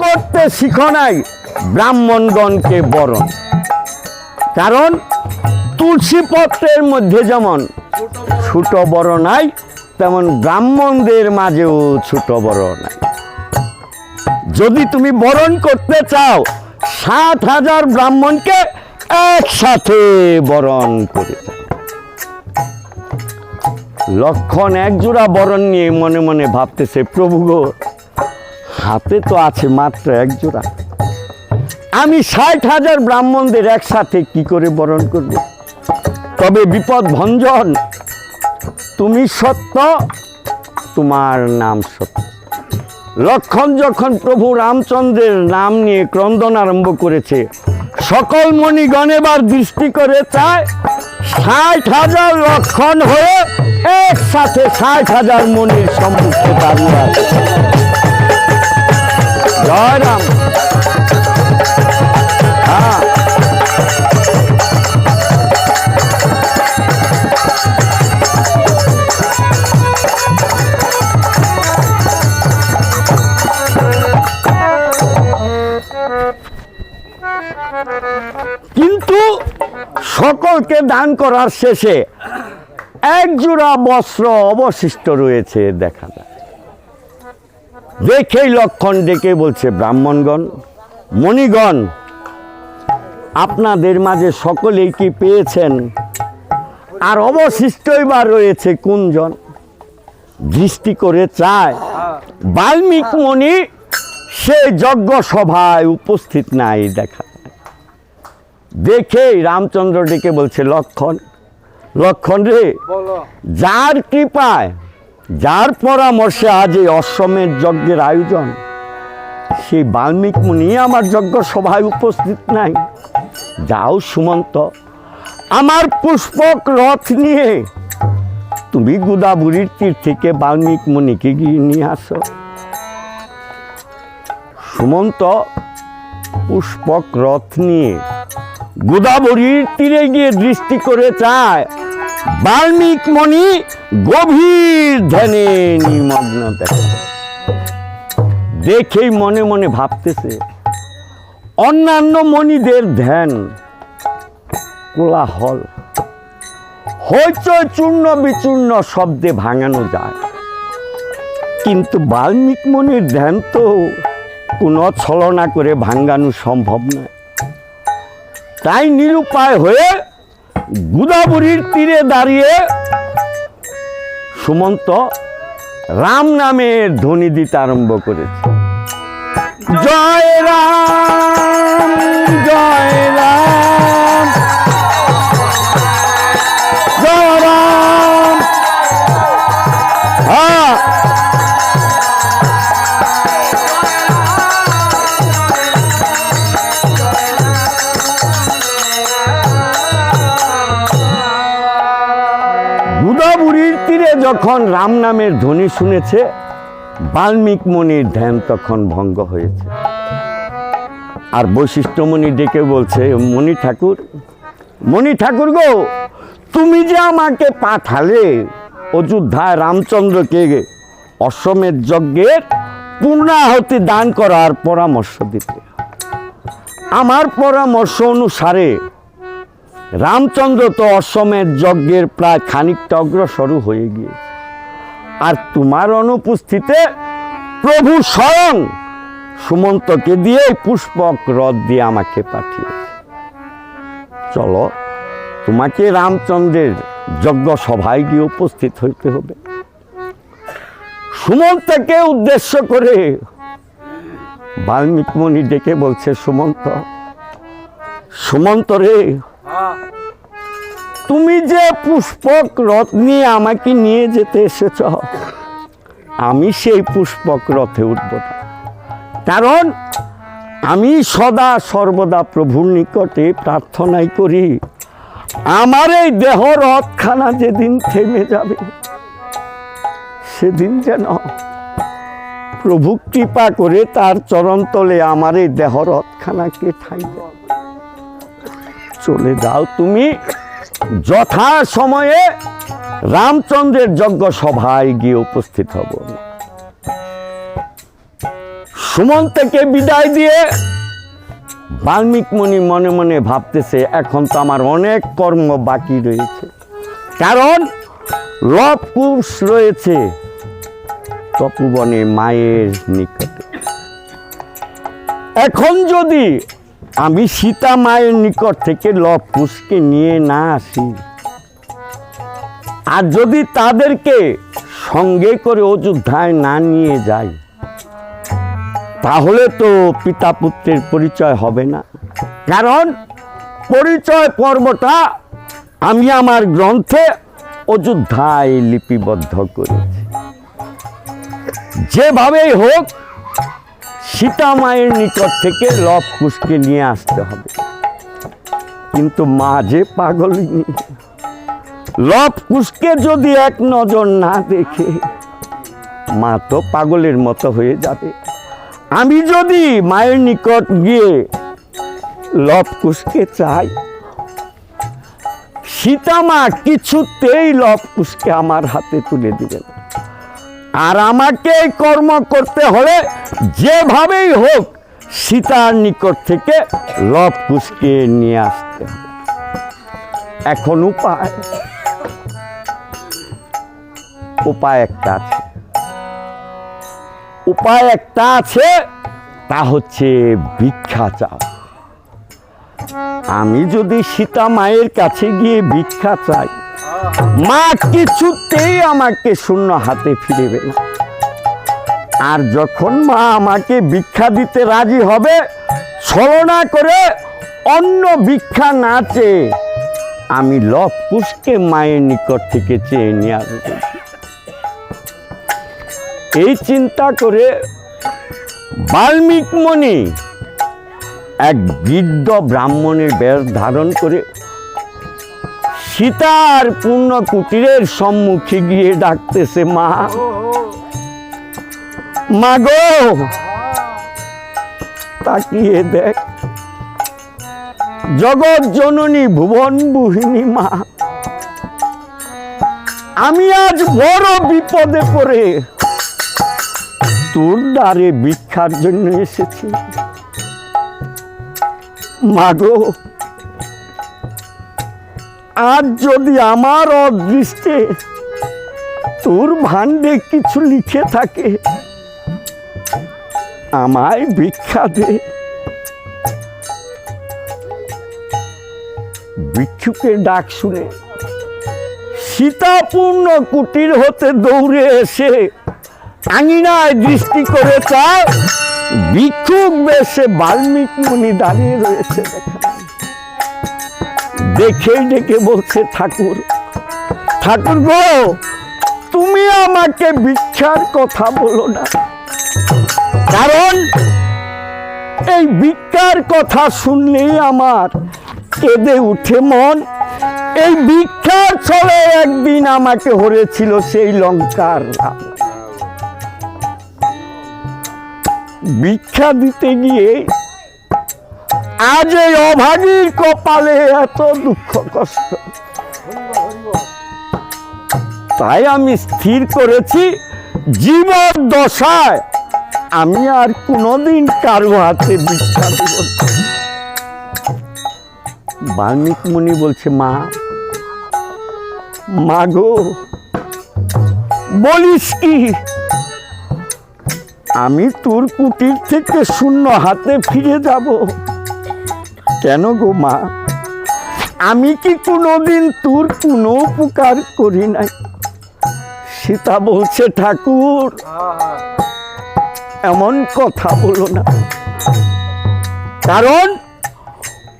করতে শিখো নাই ব্রাহ্মণগণকে বরণ। কারণ তুলসী পত্রের মধ্যে যেমন ছোট বড় নাই, তেমন ব্রাহ্মণদের মাঝেও ছোট বড় নাই। যদি তুমি বরণ করতে চাও ৭,০০০ ব্রাহ্মণকে একসাথে বরণ করে যাও। লক্ষণ একজোড়া বরণ নিয়ে মনে মনে ভাবতেছে, প্রভু গো, হাতে তো আছে মাত্র একজোড়া, আমি ৬০,০০০ ব্রাহ্মণদের একসাথে কি করে বরণ করব? তবে বিপদ ভঞ্জন, তুমি সত্য, তোমার নাম সত্য। লক্ষণ যখন প্রভু রামচন্দ্রের নাম নিয়ে ক্রন্দন আরম্ভ করেছে, সকল মণিগণ এবার দৃষ্টি করে চায় ৬০,০০০ লক্ষণ হয়ে একসাথে ৬০,০০০ মণির সম্মুখে দাঁড়িয়ে আছে। জয় রাম। হ্যাঁ, কিন্তু সকলকে দান করার শেষে একজোড়া বস্ত্র অবশিষ্ট রয়েছে দেখা যায়। দেখেই লক্ষণ ডেকে বলছে, ব্রাহ্মণগণ, মণিগণ, আপনাদের মাঝে সকলেই কি পেয়েছেন? আর অবশিষ্টই বা রয়েছে কোনজন? দৃষ্টি করে চায় বাল্মীক মুনি সে যজ্ঞ সভায় উপস্থিত নাই দেখা যায়। দেখেই রামচন্দ্র ডেকে বলছে, লক্ষণ, লক্ষণ রে, যার কৃপায়, যার পরামর্শে আজ এই অশ্বমেধ যজ্ঞের আয়োজন, সেই বাল্মীক মুনি আমার যজ্ঞ সভায় উপস্থিত নাই। যাও সুমন্ত, আমার পুষ্পক রথ নিয়ে তুমি গোদাবরীর তীর থেকে বাল্মীক মুনিকে গিয়ে নিয়ে আসো। সুমন্ত পুষ্পক রথ নিয়ে গোদাবরীর তীরে গিয়ে দৃষ্টি করে চায় বাল্মীক মুনি গভীর ধ্যানে নিমগ্ন দেখে। দেখেই মনে মনে ভাবতেছে, অন্যান্য মণিদের ধ্যান কোলাহল, হইচই চূর্ণ বিচূর্ণ শব্দে ভাঙানো যায়, কিন্তু বাল্মীক মুনির ধ্যান তো কোনো ছলনা করে ভাঙানো সম্ভব নয়। তাই নিরুপায় হয়ে গোদাবরীর তীরে দাঁড়িয়ে সুমন্ত রাম নামের ধ্বনি দিতে আরম্ভ করেছে। জয় রাম, জয় রাম, জয় রাম। হ্যাঁ, গোদাবরীর তীরে যখন রাম নামের ধ্বনি শুনেছে, বাল্মীক মুনির ধ্যান তখন ভঙ্গ হয়েছে। আর বৈশিষ্ট্য মুনি ডেকে বলছে, মুনি ঠাকুর, মুনি ঠাকুর গো, তুমি যে আমাকে পাঠালে অযোধ্যায় রামচন্দ্রকে অশ্বমেধ যজ্ঞের পূর্ণাহুতি দান করার পরামর্শ দিতে, আমার পরামর্শ অনুসারে রামচন্দ্র তো অশ্বমেধ যজ্ঞের প্রায় খানিকটা অগ্রসর হয়ে গিয়েছে, আর তোমার অনুপস্থিতিতে প্রভু স্বয়ং সুমন্তকে দিয়ে পুষ্পক রথ দিয়ে আমাকে পাঠিয়েছে। চলো, তোমাকে রামচন্দ্রের যজ্ঞ সভায় গিয়ে উপস্থিত হইতে হবে। সুমন্তকে উদ্দেশ্য করে বাল্মীক মুনি ডেকে বলছে, সুমন্ত, সুমন্ত রে, তুমি যে পুষ্পক রথ নিয়ে আমাকে নিয়ে যেতে এসেছ, আমি সেই পুষ্পক রথে উঠব না। কারণ আমি সদা সর্বদা প্রভুর নিকটে প্রার্থনাই করি, আমার এই দেহ রথখানা যেদিন থেমে যাবে, সেদিন যেন প্রভু কৃপা করে তার চরণতলে আমার এই দেহ রথখানাকে ঠাই দেয়। চলে যাও তুমি, যথা সময়ে রামচন্দ্রের যজ্ঞ সভায় গিয়ে উপস্থিত হব। সুমন্তকে বিদায় দিয়ে বাল্মীকি মুনি মনে মনে ভাবতেছে, এখন তো আমার অনেক কর্ম বাকি রয়েছে, কারণ লব কুশ রয়েছে তপোবনে মায়ের নিকটে। এখন যদি আমি সীতা মায়ের নিকট থেকে লব কুশকে নিয়ে না আসি, আর যদি তাদেরকে সঙ্গে করে অযোধ্যায় না নিয়ে যাই, তাহলে তো পিতা পুত্রের পরিচয় হবে না। কারণ পরিচয় পর্বটা আমি আমার গ্রন্থে অযোধ্যায় লিপিবদ্ধ করেছি। যেভাবেই হোক সীতা মায়ের নিকট থেকে লব কুশকে নিয়ে আসতে হবে। কিন্তু মা যে পাগলিনী, লব কুশকে যদি এক নজর না দেখে, মা তো পাগলের মতো হয়ে যাবে। আমি যদি মায়ের নিকট গিয়ে লব কুশকে চাই, সীতা মা কিছুতেই লব কুশকে আমার হাতে তুলে দিবেন। আর আমাকে কর্ম করতে হলে যেভাবেই হোক সীতার নিকট থেকে লব কুশকে নিয়ে আসতে হবে। এখন উপায় একটা আছে, তা হচ্ছে ভিক্ষা চাও। আমি যদি সীতা মায়ের কাছে গিয়ে ভিক্ষা চাই, মা কিছুতেই আমাকে শূন্য হাতে ফিরেবে না। আর যখন মা আমাকে ভিক্ষা দিতে রাজি হবে, ছলনা করে অন্য ভিক্ষা না চেয়ে আমি লব কুশকে মায়ের নিকট থেকে চেয়ে নিয়ে আসবো। এই চিন্তা করে বাল্মীকি মুনি এক বৃদ্ধ ব্রাহ্মণের বেশ ধারণ করে সীতার পূর্ণ কুটিরের সম্মুখে গিয়ে ডাকতেছে, মা, মা গো, তাকিয়ে দেখ, জগৎ জননী ভুবন বুহিনী মা, আমি আজ বড় বিপদে পড়ে তোর দ্বারে ভিক্ষার জন্য এসেছি। মা গো, আজ যদি আমার অদৃষ্টে তোর ভাণ্ডে কিছু লিখে থাকে, আমায় ভিক্ষা দে। ভিক্ষুকের ডাক শুনে সীতাপূর্ণ কুটির হতে দৌড়ে এসে আঙিনায় দৃষ্টি করে চায়, ভিক্ষুক বেশে বাল্মীকি মুনি দাঁড়িয়ে রয়েছে। দেখে ডেকে বলছে, ঠাকুর গো, তুমি আমাকে ভিক্ষার কথা বলো না, কারণ এই ভিক্ষার কথা শুনলেই আমার কেঁদে উঠে মন। এই ভিক্ষার ছলে একদিন আমাকে হরেছিল সেই লঙ্কার রাম। ভিক্ষা দিতে গিয়ে আজ এই অভাগীর কপালে এত দুঃখ কষ্ট। তাই আমি স্থির করেছি, জীবন দশায় আমি আর কোনোদিন কারো হাতে ভিক্ষা দেব না। বাল্মীকি মুনি বলছে, মা গো, বলিস কি? আমি তোর কুটির থেকে শূন্য হাতে ফিরে যাব? কেন গো মা, আমি কি কোনোদিন তোর কোনো উপকার করি নাই? সীতা বলছে, ঠাকুর, এমন কথা বলো না, কারণ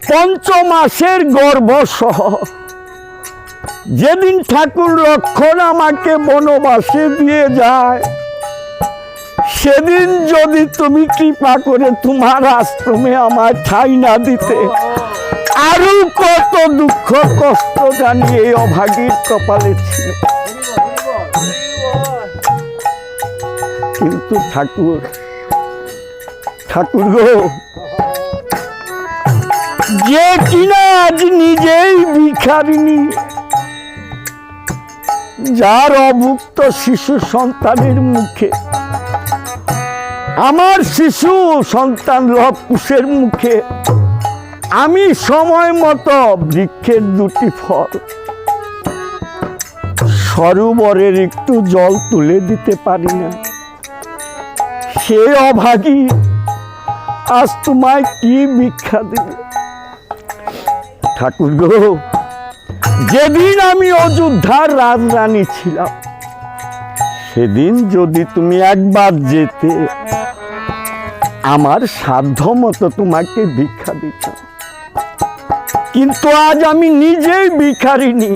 পঞ্চমাসের গর্ভ সহ যেদিন ঠাকুর লক্ষণ আমাকে বনবাসে দিয়ে যায়, সেদিন যদি তুমি কৃপা করে তোমার আশ্রমে আমার ঠাঁই না দিতে, আরো কত দুঃখ কষ্ট জানি এই অভাগীর কপালে ছিল। কিন্তু ঠাকুর গো, যে কিনা আজ নিজেই ভিখারিনী, যার অভুক্ত শিশু সন্তানের মুখে আমার শিশু সন্তান লবকুশের মুখে আমি সময় মতো বৃক্ষের দুটি ফল সরোবরের একটু জল তুলে দিতে পারি না। সে অভাগী আজ তোমায় কি ভিক্ষা দেবে? ঠাকুর গো, যেদিন আমি অযোধ্যার রাজরানী ছিলাম সেদিন যদি তুমি একবার যেতে আমার সাধ্য মতো তোমাকে ভিক্ষা দিতাম, কিন্তু আজ আমি নিজেই ভিখারিনী,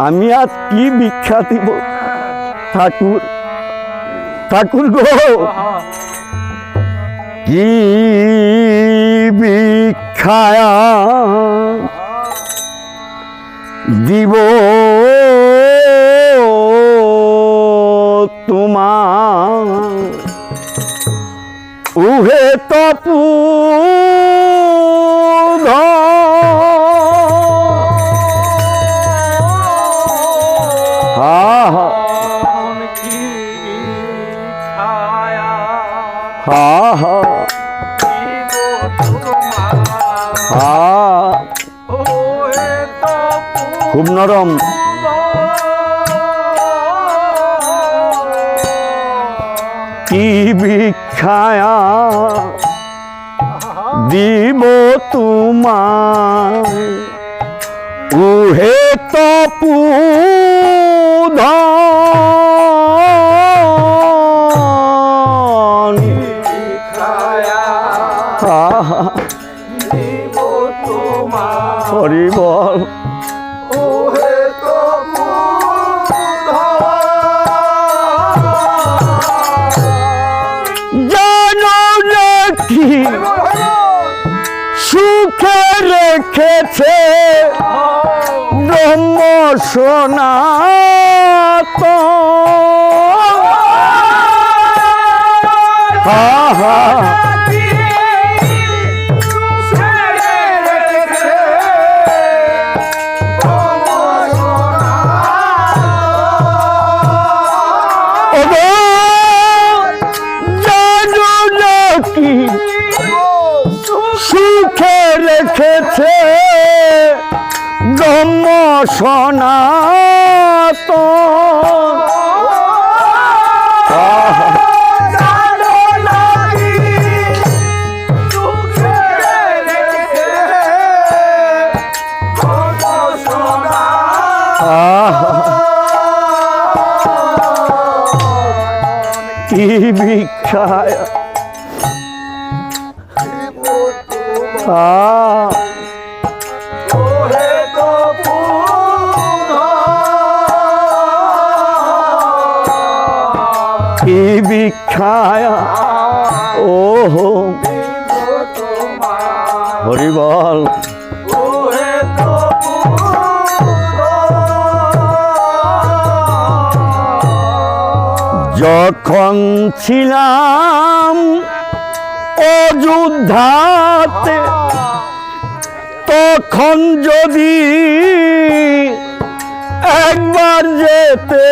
আমি আজ কি ভিক্ষা দিব? ঠাকুর, ঠাকুর গো, কি ভিক্ষায়া দিব তোমার? উহে তপু খুব নরম। কি ভিক্ষায়া দিব তোমায়? উহে তপু হরি বল। জানো নাকি সুখে রেখেছে ব্রহ্ম সনাতন। সুখে রেখেছে ব্রহ্ম সনাতন। কি ভিক্ষায় কি ভিক্ষায়া ও হরি বল। যখন ছিলাম অযোধ্যাতে তখন যদি একবার যেতে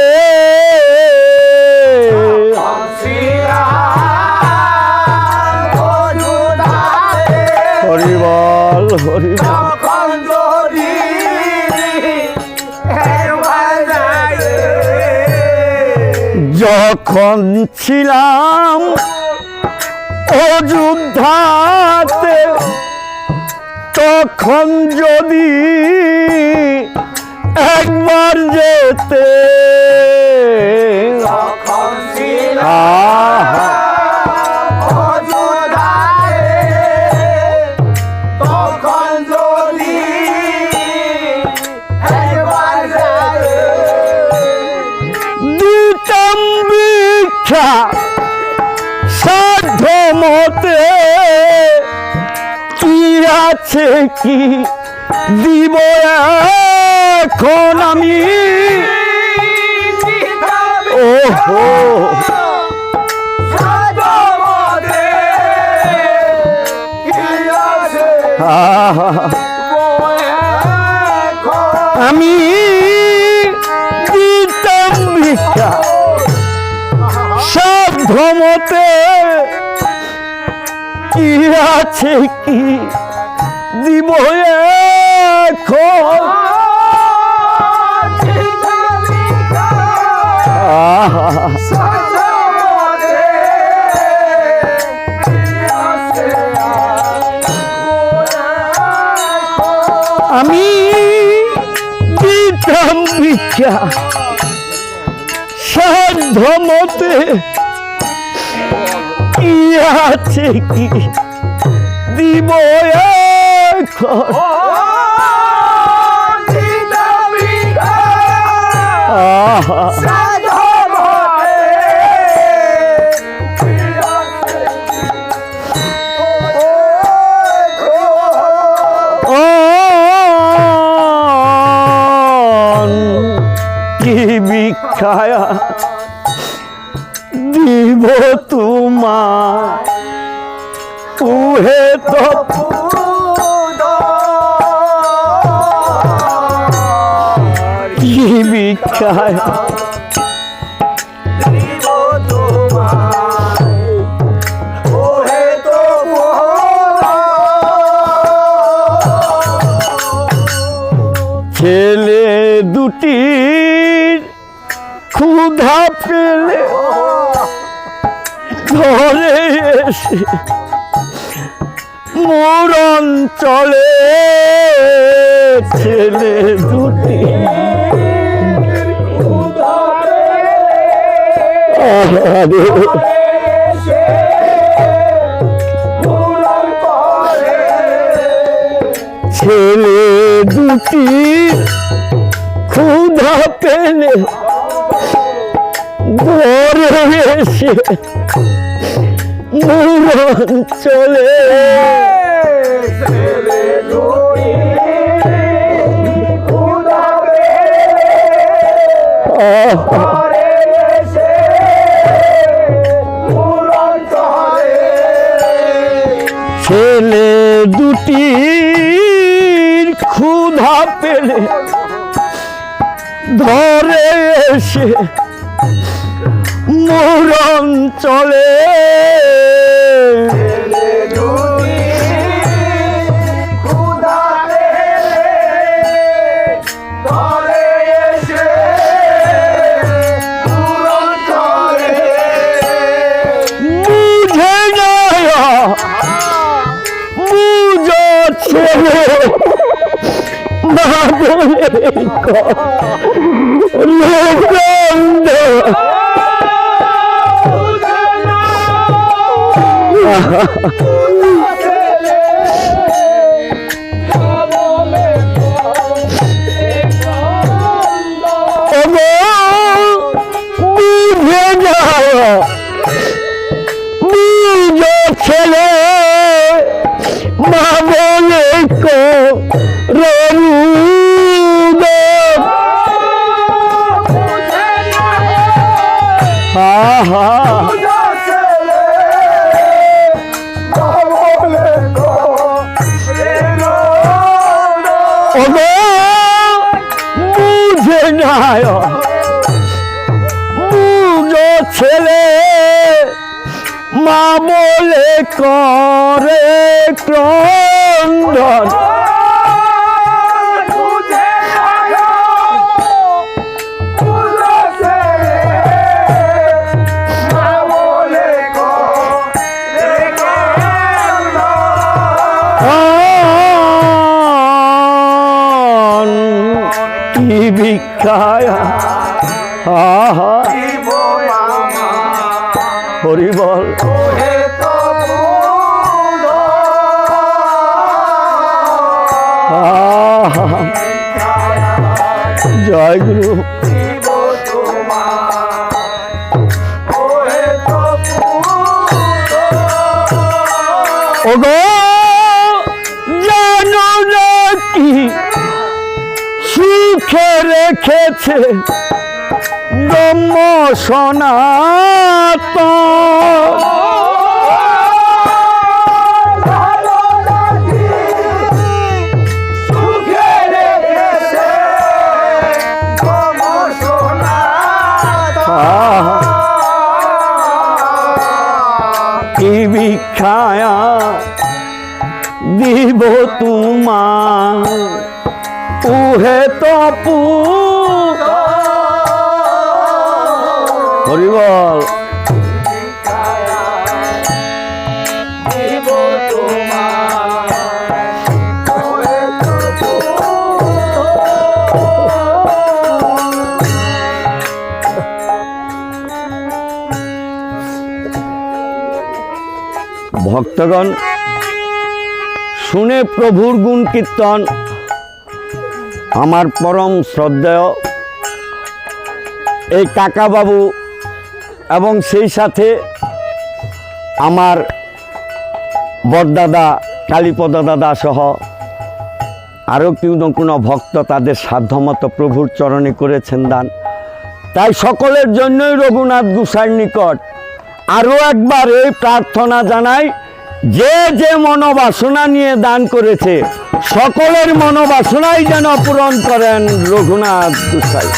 হরি বল হরি বল। যখন ছিলাম অযোধ্যাতে তখন যদি একবার যেতে দিতাম ভিক্ষা সাধ্য মতে। কি আছে কি দিব এখন আমি? ওহো আমি দিতাম ভিক্ষা সাধ্য ধমতে কি আছে কি দিব এখন আমি দিতাম ভিক্ষা সাধ্য মতে কি আছে কি দিব এখন কি ভিক্ষায়া দিব তোমার উহে তো কি ভিক্ষায়া দিব তোমার ওহে তো ছেলে দুটির ক্ষুধা পেলে ধরে এসে মরণ চলে ছেলে দুটি ছেলে দুটি ক্ষুধা পেলে ঘরে এসে মরণ চলে ছেলে দুটির ক্ষুধা পেলে ধরে এসে মরণ চলে বুঝে না বুঝো ছেলে মা বলে লোকন্দ বুঝে যায় বুঝো ছেলে মা বলে বুঝে নাই বুঝো ছেলে মা বলে করে ক্রন্দন কি ভিক্ষায়া হরি বল জয় গুরু ওগো জানো না কি সুখে রেখেছে ব্রহ্ম সনাতন ভিক্ষায়া দিব তোমার উহে তো হরি বল। দিব ভক্তগণ শুনে প্রভুর গুণ কীর্তন আমার পরম শ্রদ্ধেয় এই কাকাবাবু এবং সেই সাথে আমার বড়দাদা কালীপদ দাদা সহ আরও কোনো ভক্ত তাদের সাধ্যমতো প্রভুর চরণে করেছেন দান। তাই সকলের জন্যই রঘুনাথ গোসাইয়ের নিকট আরও একবার এই প্রার্থনা জানাই, যে যে মনোবাসনা নিয়ে দান করেছে সকলের মনোবাসনাই যেন পূরণ করেন রঘুনাথ গোসাই।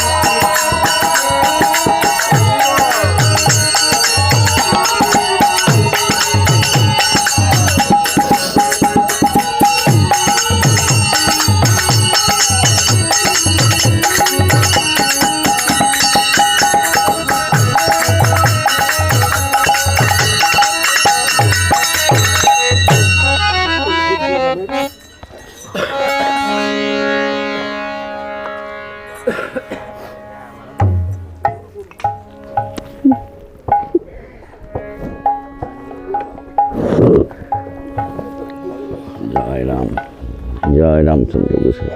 জয় রাম, জয় রামচন্দ্র গোসাই।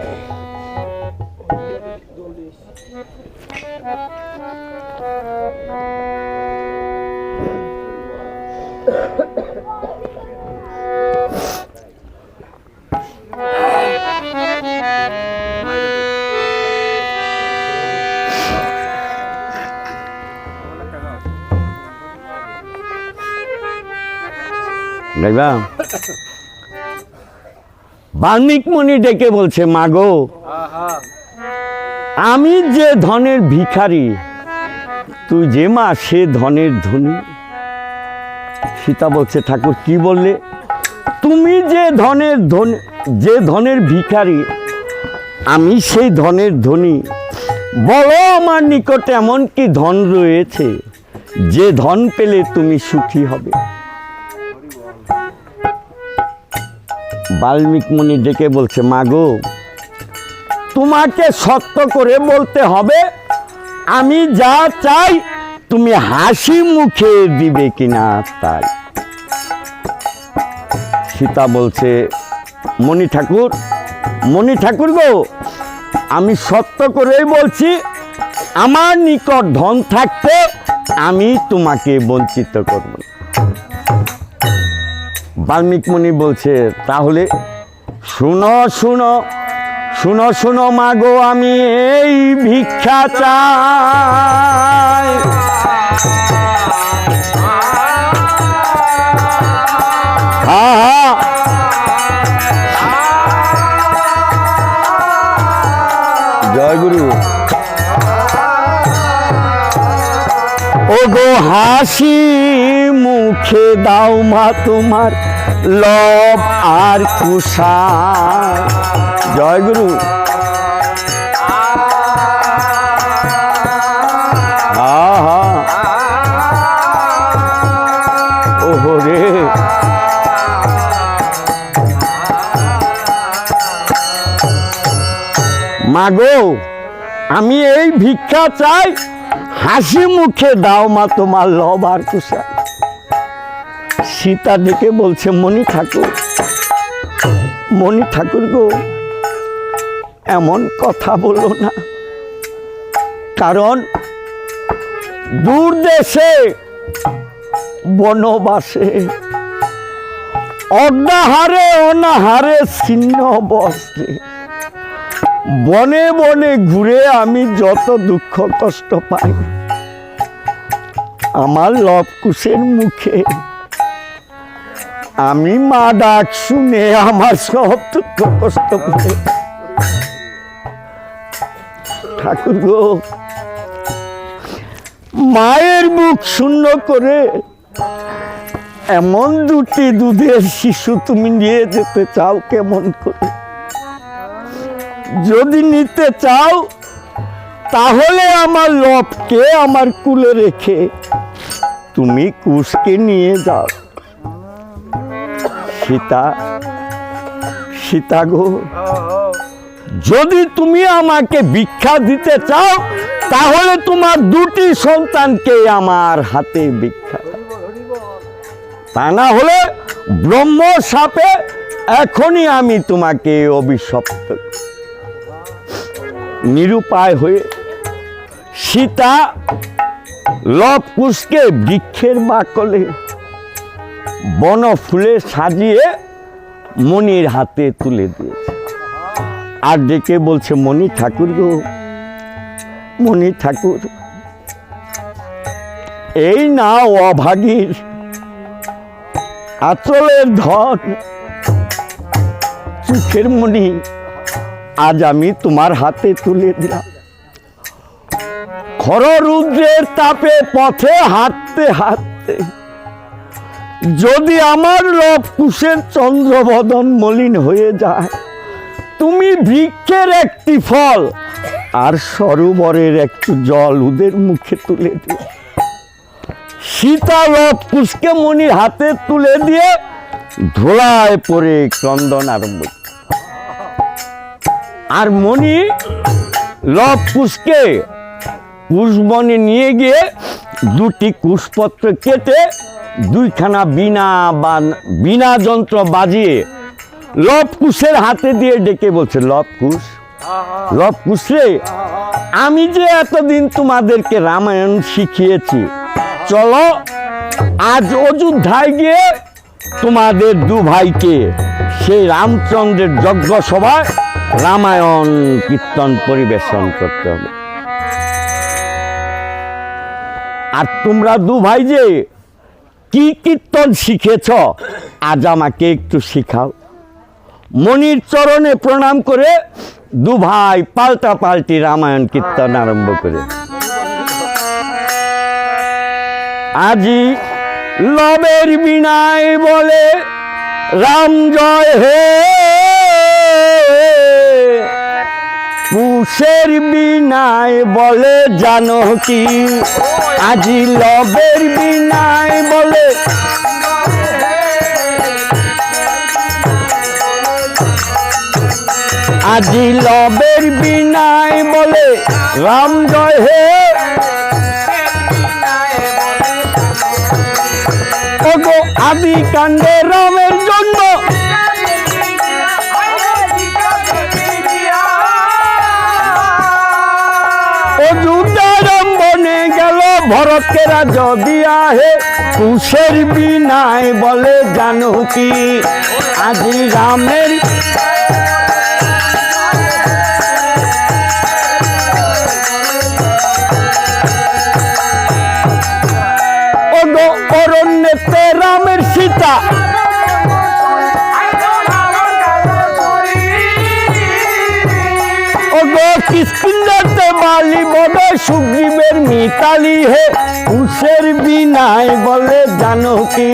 গাইবা বাল্মীক মুনি ডেকে বলছে, মাগো আমি যে ধনের ভিখারি, তুই যে মা সে ধনের ধনী। সীতা বলছে, ঠাকুর কি বললে? তুমি যে ধনের ভিখারি, আমি সেই ধনের ধনী। বলো আমার নিকটে এমন কি ধন রয়েছে যে ধন পেলে তুমি সুখী হবে? বাল্মীক মুনি ডেকে বলছে, মাগো তোমাকে সত্য করে বলতে হবে, আমি যা চাই তুমি হাসি মুখে দিবে কিনা তাই। সীতা বলছে, মণি ঠাকুর গো, আমি সত্য করেই বলছি, আমার নিকট ধন থাকতে আমি তোমাকে বঞ্চিত করব না। বাল্মীক মুনি বলছে, তাহলে শুনো মাগো, আমি এই ভিক্ষা চাই। জয় গুরু। ও গো হাসি মুখে দাও মা তোমার লব আর কুশার। জয় গুরু। ওহো রে, মাগো আমি এই ভিক্ষা চাই, হাসি মুখে দাও মা তোমার লব আর কুশার। সীতা ডেকে বলছে, মণি ঠাকুর গো, এমন কথা বলো না, কারণ দূর দেশে বনবাসে অর্ধাহারে অনাহারে ছিন্ন বস্ত্রে বনে বনে ঘুরে আমি যত দুঃখ কষ্ট পাই, আমার লব কুশের মুখে আমি মা ডাক শুনে আমার সব দুঃখ কষ্ট পাই। ঠাকুর গো, মায়ের বুক শূন্য করে এমন দুটি দুধের শিশু তুমি নিয়ে যেতে চাও কেমন করে? যদি নিতে চাও তাহলে আমার লবকে আমার কুলে রেখে তুমি কুশকে নিয়ে যাও। সীতা, সীতা গো, যদি তুমি আমাকে ভিক্ষা দিতে চাও তাহলে তোমার দুটি সন্তানকে আমার হাতে ভিক্ষা দাও। তা না হলে ব্রহ্ম শাপে এখনই আমি তোমাকে অভিশপ্ত। নিরুপায় হয়ে সীতা লব কুশকে বৃক্ষের বাকলে বন ফুলে সাজিয়ে মণির হাতে তুলে দিয়েছে। আর ডেকে বলছে, মণি ঠাকুর গো, মণি ঠাকুর, এই না অভাগীর আঁচলের ধন, চোখের মণি আজ আমি তোমার হাতে তুলে দিলাম। খররুদ্রের তাপে পথে হাঁটতে হাঁটতে যদি আমার লব কুশের চন্দ্রবদন মলিন হয়ে যায়, তুমি বৃক্ষের একটি ফল আর সরোবরের একটু জল ওদের মুখে তুলে দিও। সীতা লব কুশকে মণির হাতে তুলে দিয়ে ধোলায় পড়ে ক্রন্দন আরম্ভ। আর মণি লব কুশকে কুশবনে নিয়ে গিয়ে দুটি কুশপত্র কেটে দুইখানা বীণা যন্ত্র বাজিয়ে লব কুশের হাতে দিয়ে ডেকে বলছে, লব কুশ, লব কুশ রে, আমি যে এতদিন তোমাদেরকে রামায়ণ শিখিয়েছি, চলো আজ অযোধ্যায় গিয়ে তোমাদের দু ভাইকে সেই রামচন্দ্রের যজ্ঞ সভায় রামায়ণ কীর্তন পরিবেশন করতে হবে। আর তোমরা দু ভাই যে কি কীর্তন শিখেছ আজ আমাকে একটু শিখাও। মণির চরণে প্রণাম করে দু ভাই পাল্টা পাল্টি রামায়ণ কীর্তন আরম্ভ করে। আজি লবের বিনায় বলে রাম জয় হে, কুশের বিনায় বলে জানকী, আজি লবের বিনায় বলে আজি লবের বিনায় বলে রাম জয় হে, ওগো আদি কাণ্ডে রামের জন্য অযোধ্যার বনে গেল ভরতকে রাজ দিয়া হে, কুশের বিনায় বলে জানকী, আজি রামের ওগো অরণ্যেতে রামের সীতা, ওগো কিষ্কিন্ধাতে বালি বদে সুগ্রীবের মিতালি হে, কুশের বিনায় বলে জানকী,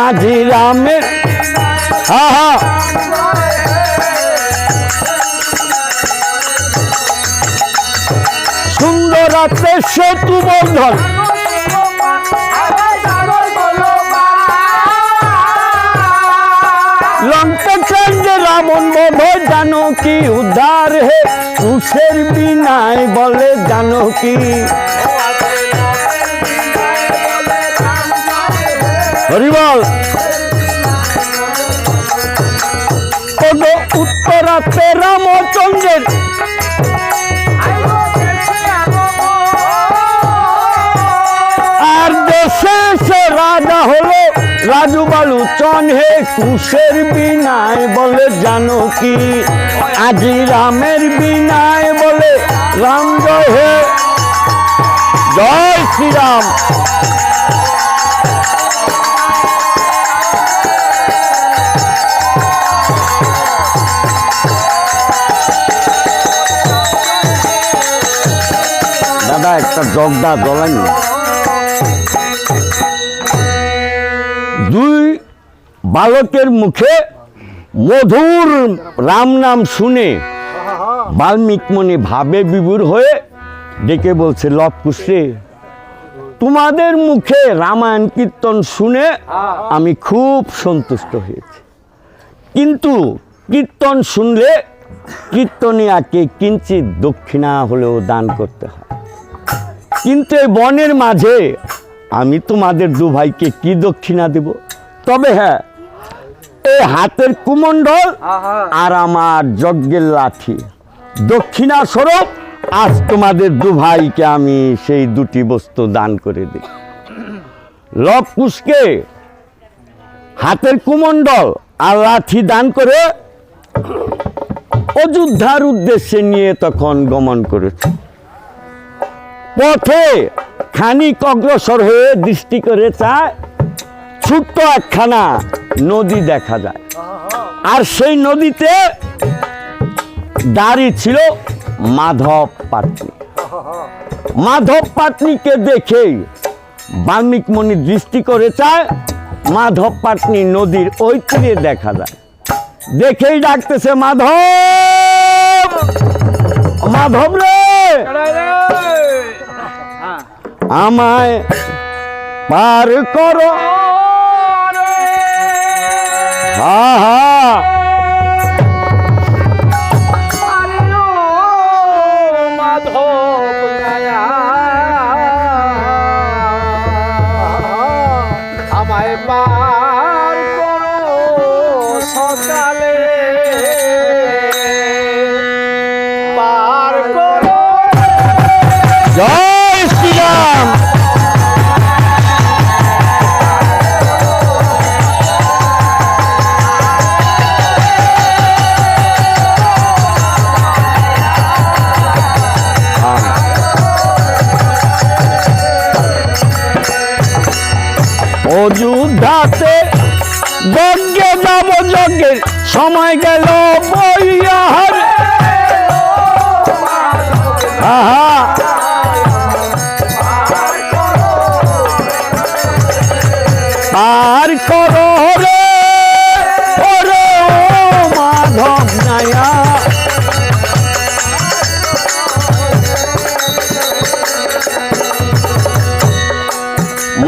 আজি রামের হা হা সুন্দরাতে সেতু বন্ধন, লঙ্কা চন্দ্রে রাবণ বধ জানকী উদ্ধার হে, কুশের বিনায় বলে জানকী, হরি বল। ওগো উত্তরাতে রামচন্দ্রের আর দেশে সে রাজা হলো রাজু বালুচন হে, কুশের বিনায় বলে জানকী, আজি রামের বিনায় বলে রাম জয় হে, জয় শ্রীরাম। দাদা একটা জগদা জ্বলানি। দুই বালকের মুখে মধুর রাম নাম শুনে বাল্মীকি মুনি ভাবে বিভোর হয়ে ডেকে বলছে, লব কুশ রে, তোমাদের মুখে রামায়ণ কীর্তন শুনে আমি খুব সন্তুষ্ট হয়েছি, কিন্তু কীর্তন শুনলে কীর্তনিয়াকে কিঞ্চিত দক্ষিণা হলেও দান করতে হয়। কিন্তু এই বনের মাঝে আমি তোমাদের দু ভাইকে কি দক্ষিণা দেব? তবে হ্যাঁ, এই হাতের কুমণ্ডল আর আমার যজ্ঞের লাঠি দক্ষিণা স্বরূপ আজ তোমাদের দু ভাইকে আমি সেই দুটি বস্তু দান করে দিই। লব কুশকে হাতের কুমণ্ডল আর লাঠি দান করে অযোধ্যার উদ্দেশ্যে নিয়ে তখন গমন করেছে। পথে খানিক অগ্রসর হয়ে দৃষ্টি করে চায়, ছোট্ট একখানা নদী দেখা যায়, আর সেই নদীতে দাঁড়িয়ে ছিল মাধব পাটনি। মাধব পাটনিকে দেখেই বাল্মীকি মুনি দৃষ্টি করে চায়, মাধব পাটনি নদীর ওই তীরে দেখা যায়। দেখেই ডাকতেছে, মাধব, মাধব রে, আমায় পার করো। হা হা, আমায় পার করো সকালে, পার করো। জয় শ্রীরাম। অযোধ্যাতে যজ্ঞে যাব, যজ্ঞের সময় গেল বইয়া হারে। আহা, পার করো রে, ওরে ও মাধব নায়া।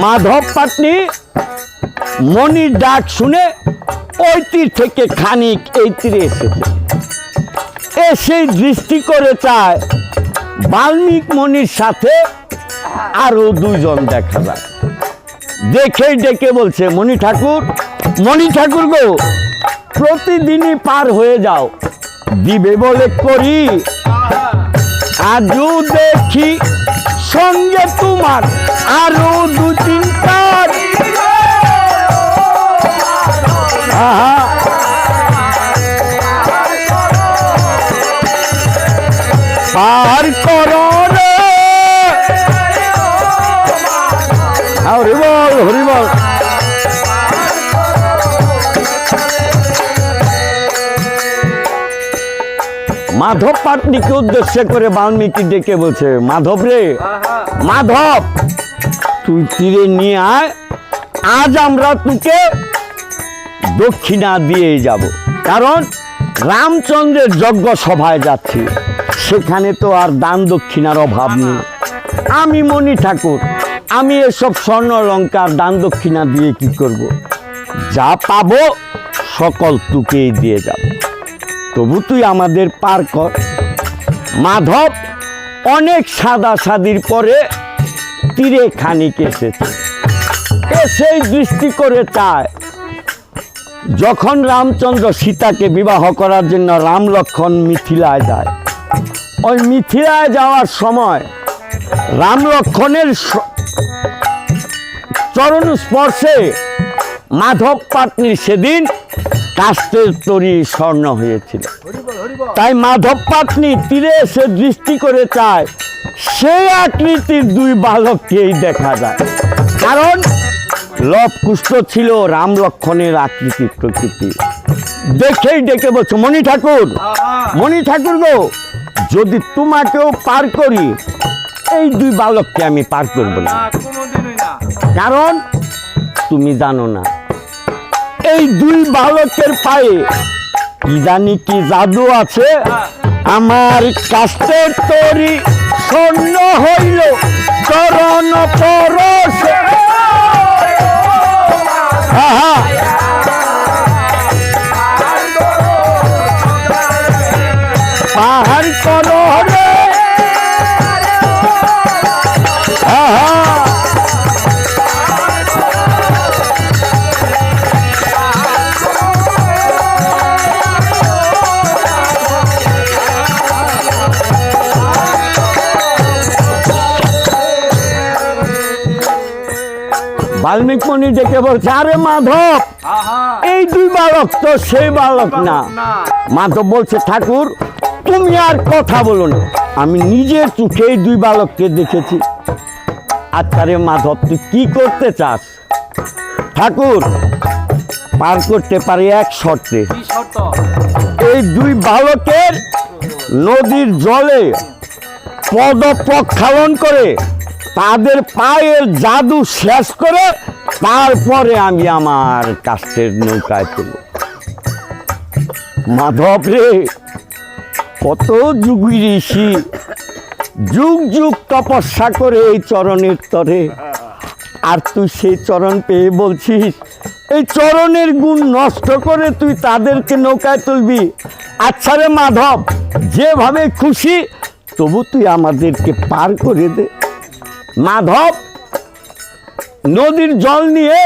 মাধব পাটনি মনির ডাক শুনে ওই তীর থেকে খানিক এই তীরে এসেছে। এসে দৃষ্টি করে চায় বাল্মীকি মুনির সাথে আরো দুজন দেখা যায়। দেখেই ডেকে বলছে, মণি ঠাকুর, মণি ঠাকুর গো, প্রতিদিনই পার হয়ে যাও, দিবে বলে করি, আজও দেখি সঙ্গে তোমার আরো দু তিনটা। আহা, পার করো রে, হরিবল হরিবল। মাধব পাটনিকে উদ্দেশ্য করে বাল্মীকি ডেকে বলছে, মাধব রে, মাধব, তুই তীরে নিয়ে আয়, আজ আমরা তোকে দক্ষিণা দিয়ে যাব, কারণ রামচন্দ্রের যজ্ঞ সভায় যাচ্ছি, সেখানে তো আর দান দক্ষিণার অভাব নেই। আমি মণি ঠাকুর, আমি এসব স্বর্ণ অলংকার দান দক্ষিণা দিয়ে কি করব? যা পাবো সকল তোকেই দিয়ে যাব, তবু তুই আমাদের পার কর। মাধব অনেক সাদাসাদির পরে তীরে খানিক এসেছে। এসেই দৃষ্টি করে চায়, যখন রামচন্দ্র সীতাকে বিবাহ করার জন্য রাম লক্ষ্মণ মিথিলায় যায়, ওই মিথিলায় যাওয়ার সময় রাম লক্ষ্মণের চরণ স্পর্শে মাধব পাটনির সেদিন কাষ্ঠের তরী স্বর্ণ হয়েছিল। তাই মাধব পাটনি তীরে এসে দৃষ্টি করে চায়, সেই আকৃতির দুই বালককেই দেখা যায়, কারণ লব কুষ্ঠ ছিল রাম লক্ষ্মণের আকৃতির প্রকৃতি। দেখেই ডেকে বলছো, মণি ঠাকুর, মণি ঠাকুর গো, যদি তোমাকেও পার করি, এই দুই বালককে আমি পার করব না, কারণ তুমি জানো না এই দুই বালকের পায়ে কি জানি কি জাদু আছে। আমার কাষ্টের তরি স্বর্ণ হইল চরণ পরশে। আহা, পাহাড় করো রে। আহা, বাল্মীকি মুনি ডেকে বলছে, আরে মাধব, এই দুই বালক তো সেই বালক না। মাধব বলছে, ঠাকুর তুমি আর কথা বলো না, আমি নিজের চোখে এই দুই বালককে দেখেছি। আচ্ছা রে মাধব, তুই কি করতে চাস? ঠাকুর পার করতে পারি এক শর্তে। এই দুই বালকের নদীর জলে পদ প্রক্ষালন করে তাদের পায়ের জাদু শেষ করে তারপরে আমি আমার কাষ্টের নৌকায় তুলব। মাধব রে, কত যুগী ঋষি যুগ যুগ তপস্যা করে এই চরণের তরে, আর তুই সেই চরণ পেয়ে বলছিস এই চরণের গুণ নষ্ট করে তুই তাদেরকে নৌকায় তুলবি। আচ্ছা রে মাধব, যেভাবে খুশি তবু তুই আমাদেরকে পার করে দে। মাধব নদীর জল নিয়ে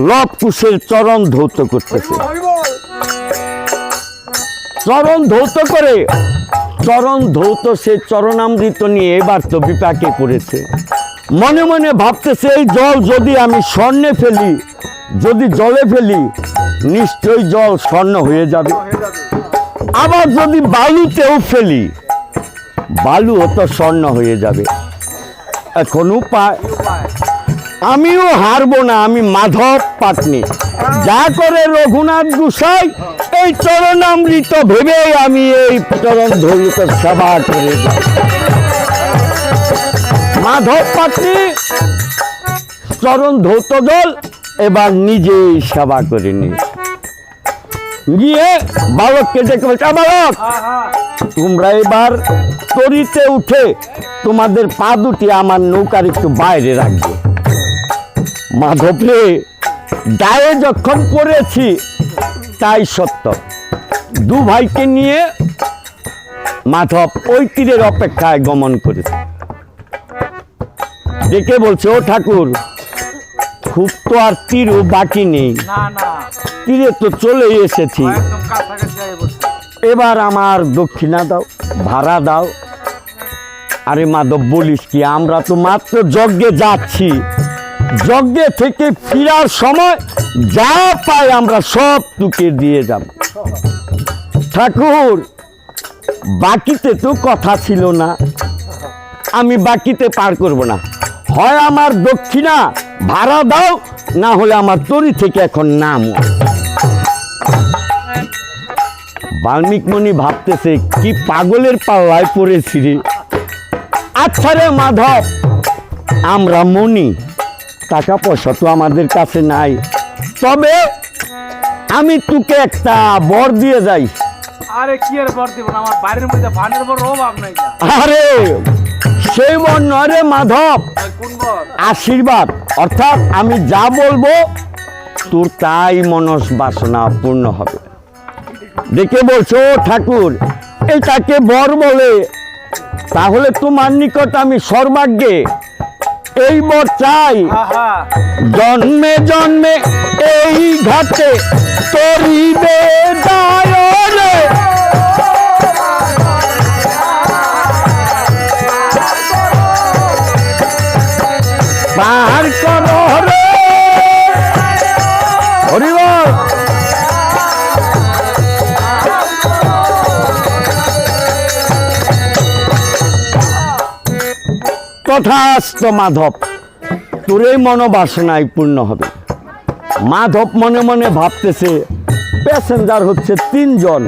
লবকুশের চরণ ধৌত করতেছে। চরণ ধৌত করে চরণ ধৌত সে চরণামৃত নিয়ে এবার তো বিপাকে পড়েছে। মনে মনে ভাবতেছে, এই জল যদি আমি স্বর্ণে ফেলি, যদি জলে ফেলি নিশ্চয়ই জল স্বর্ণ হয়ে যাবে। আবার যদি বালুতেও ফেলি, বালুও তো স্বর্ণ হয়ে যাবে। এখন উপায়, আমিও হারবো না, আমি মাধব পাটনি। যা করে রঘুনাথ গোসাই এই চরণামৃত ভেবে আমি এই চরণ ধৌত সেবা করে যাই। মাধব পাটনি চরণ ধৌত জল এবার নিজেই সেবা করে নি। গিয়ে বালককে ডেকে বলছে, বালক তোমরা এবার তরিতে উঠে তোমাদের পা দুটি আমার নৌকার একটু বাইরে রাখবে। মাধব রে, গায়ে যখন পড়েছি তাই সত্য। দু ভাইকে নিয়ে মাধব ওই তীরের অপেক্ষায় গমন করেছে। ডেকে বলছে, ও ঠাকুর, খুব তো আর তীরও বাকি নেই, তীরে তো চলে এসেছি, এবার আমার দক্ষিণা দাও, ভাড়া দাও। আরে মাধব বলিস কি, আমরা তো মাত্র যজ্ঞে যাচ্ছি, যজ্ঞে থেকে ফিরার সময় যা পাই আমরা সব তোকে দিয়ে যাব। ঠাকুর বাকিতে তো কথা ছিল না, আমি বাকিতে পার করব না, হয় আমার দক্ষিণা ভাড়া দাও, না হলে আমার তরি থেকে এখন নাম। বাল্মীকি মুনি ভাবতেছে, কি পাগলের পাল্লায় পড়েছি রে। আচ্ছা রে মাধব, আমরা মুনি, টাকা পয়সা তো আমাদের কাছে নাই, তবে আমি তোকে একটা বর দিয়ে যাই। আরে কি আর বর দিব, আমার বাড়ির মধ্যে ভানের বর অভাব নাই। আরে সেই বর নয় রে মাধব, কোন বর? আশীর্বাদ। অর্থাৎ আমি যা বলবো তোর তাই মনস বাসনা পূর্ণ হবে। দেখে বলছো, ঠাকুর এটাকে বর বলে, তাহলে তোমার নিকট আমি সর্বাগ্যে এই বর চাই, জন্মে জন্মে এই ঘাটে তরিবে দায় রে। পার করো রে। হরি বল। তথাস্তু মাধব, তোর এই মনোবাসনায় পূর্ণ হবে। মাধব মনে মনে ভাবতেছে, প্যাসেঞ্জার হচ্ছে 3 জন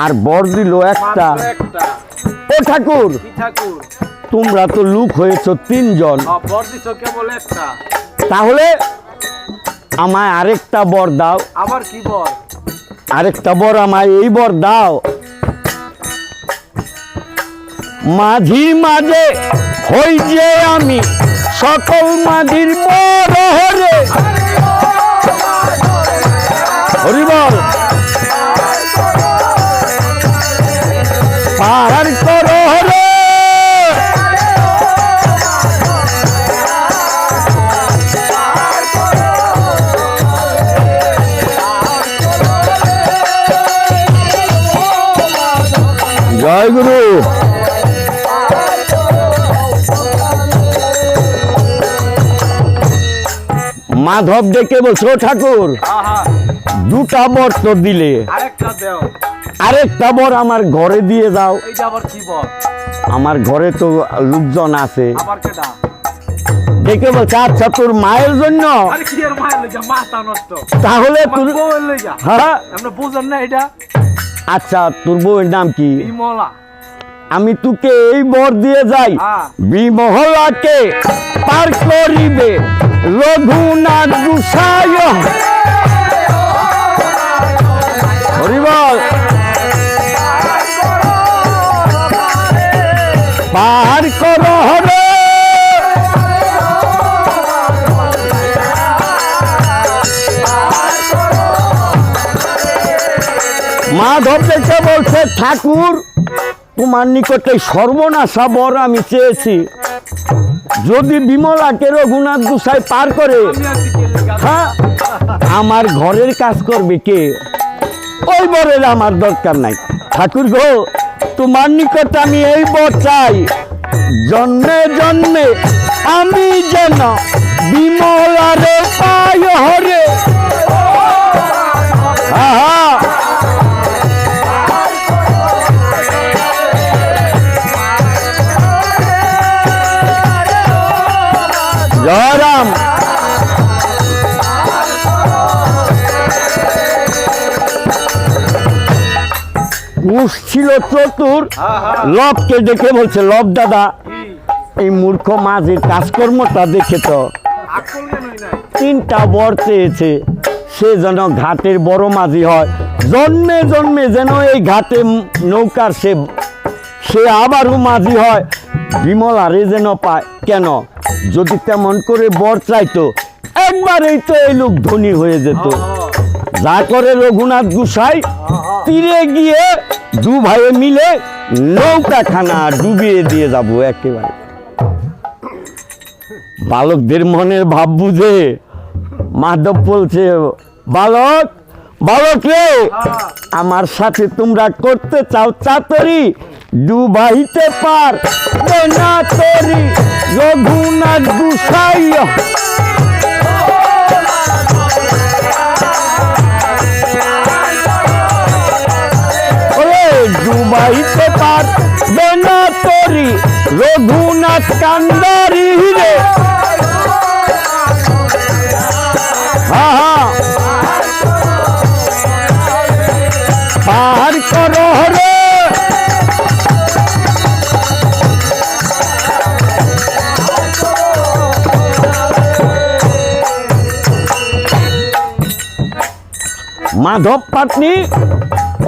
আর বর দিল একটা। ও ঠাকুর, তোমরা তো লোক হয়েছ 3 জন, তাহলে আমায় আরেকটা বর দাও, আবার কি বল? আরেকটা বর আমায় এই বর দাও। মাঝির মাঝে হই যে আমি সকল মাঝির বর হরে। হরি বল। পার করো হরে। জয় গুরু। মাধব ডেকে বলছো ঠাকুর দুটা বর তো দিলে, আরেকটা দেও। আরেকটা বর আমার ঘরে দিয়ে দাও। এইটা আবার কি বল? আমার ঘরে তো লোকজন আছে। আবার কেডা? ডেকে বলছে আচ্ছা তোর মায়ের জন্য। আরে কি এর মায়ের লইগা মাথা নষ্ট। তাহলে তোর তোর বউয়ের লইগা। হ্যাঁ আমরা বুঝেন না এটা? আচ্ছা তোর বউয়ের নাম কি? বিমলা। আমি তোকে এই বর দিয়ে যাই, হ্যাঁ। বিমলাকে পার করিবে রঘুনাথ গোসাই। হরি বল। পার করো হরে। মাধব দেখে বলছে ঠাকুর তোমার নিকটে সর্বনাশা বর আমি চেয়েছি, যদি বিমলাকে রঘুনাথ গোসাই পার করে আমি আছি কে লইগা? হ্যাঁ আমার ঘরের কাজ করবে কে? ওই বরের আমার দরকার নাই। ঠাকুর গো তোমার নিকট আমি এই বর চাই, জন্মে জন্মে আমি যেন বিমলারে পাই হরে। আহা জয় রাম। কুশ ছিল চতুর, লবকে দেখে বলছে লব দাদা কি? এই মূর্খ মাঝির কাজকর্মটা দেখে তো আকল কেনই নাই? তিনটা বর চেয়েছে, সে যেন ঘাটের বড় মাঝি হয়, জন্মে জন্মে যেন এই ঘাটে নৌকার সে আবারও মাঝি হয়, বিমলারে যেন পায়। কেন যদি তেমন করে বর চাইতো একবারেই তো এই লোক ধনী হয়ে যেত। যা করে রঘুনাথ গোসাই তীরে গিয়ে দু ভাইয়ে মিলে নৌকাখানা ডুবিয়ে দিয়ে যাব একেবারে। বালকদের মনের ভাব বুঝে মাধব বলছে বালক, বালক রে আমার সাথে তোমরা করতে চাও চাতরি, ডুবাইতে পার না তরি রঘুনাথ গোসাই। ডুবাইতে পার না তরি রঘুনাথ কান্দারি রে। পার করো রে। মাধব পাটনি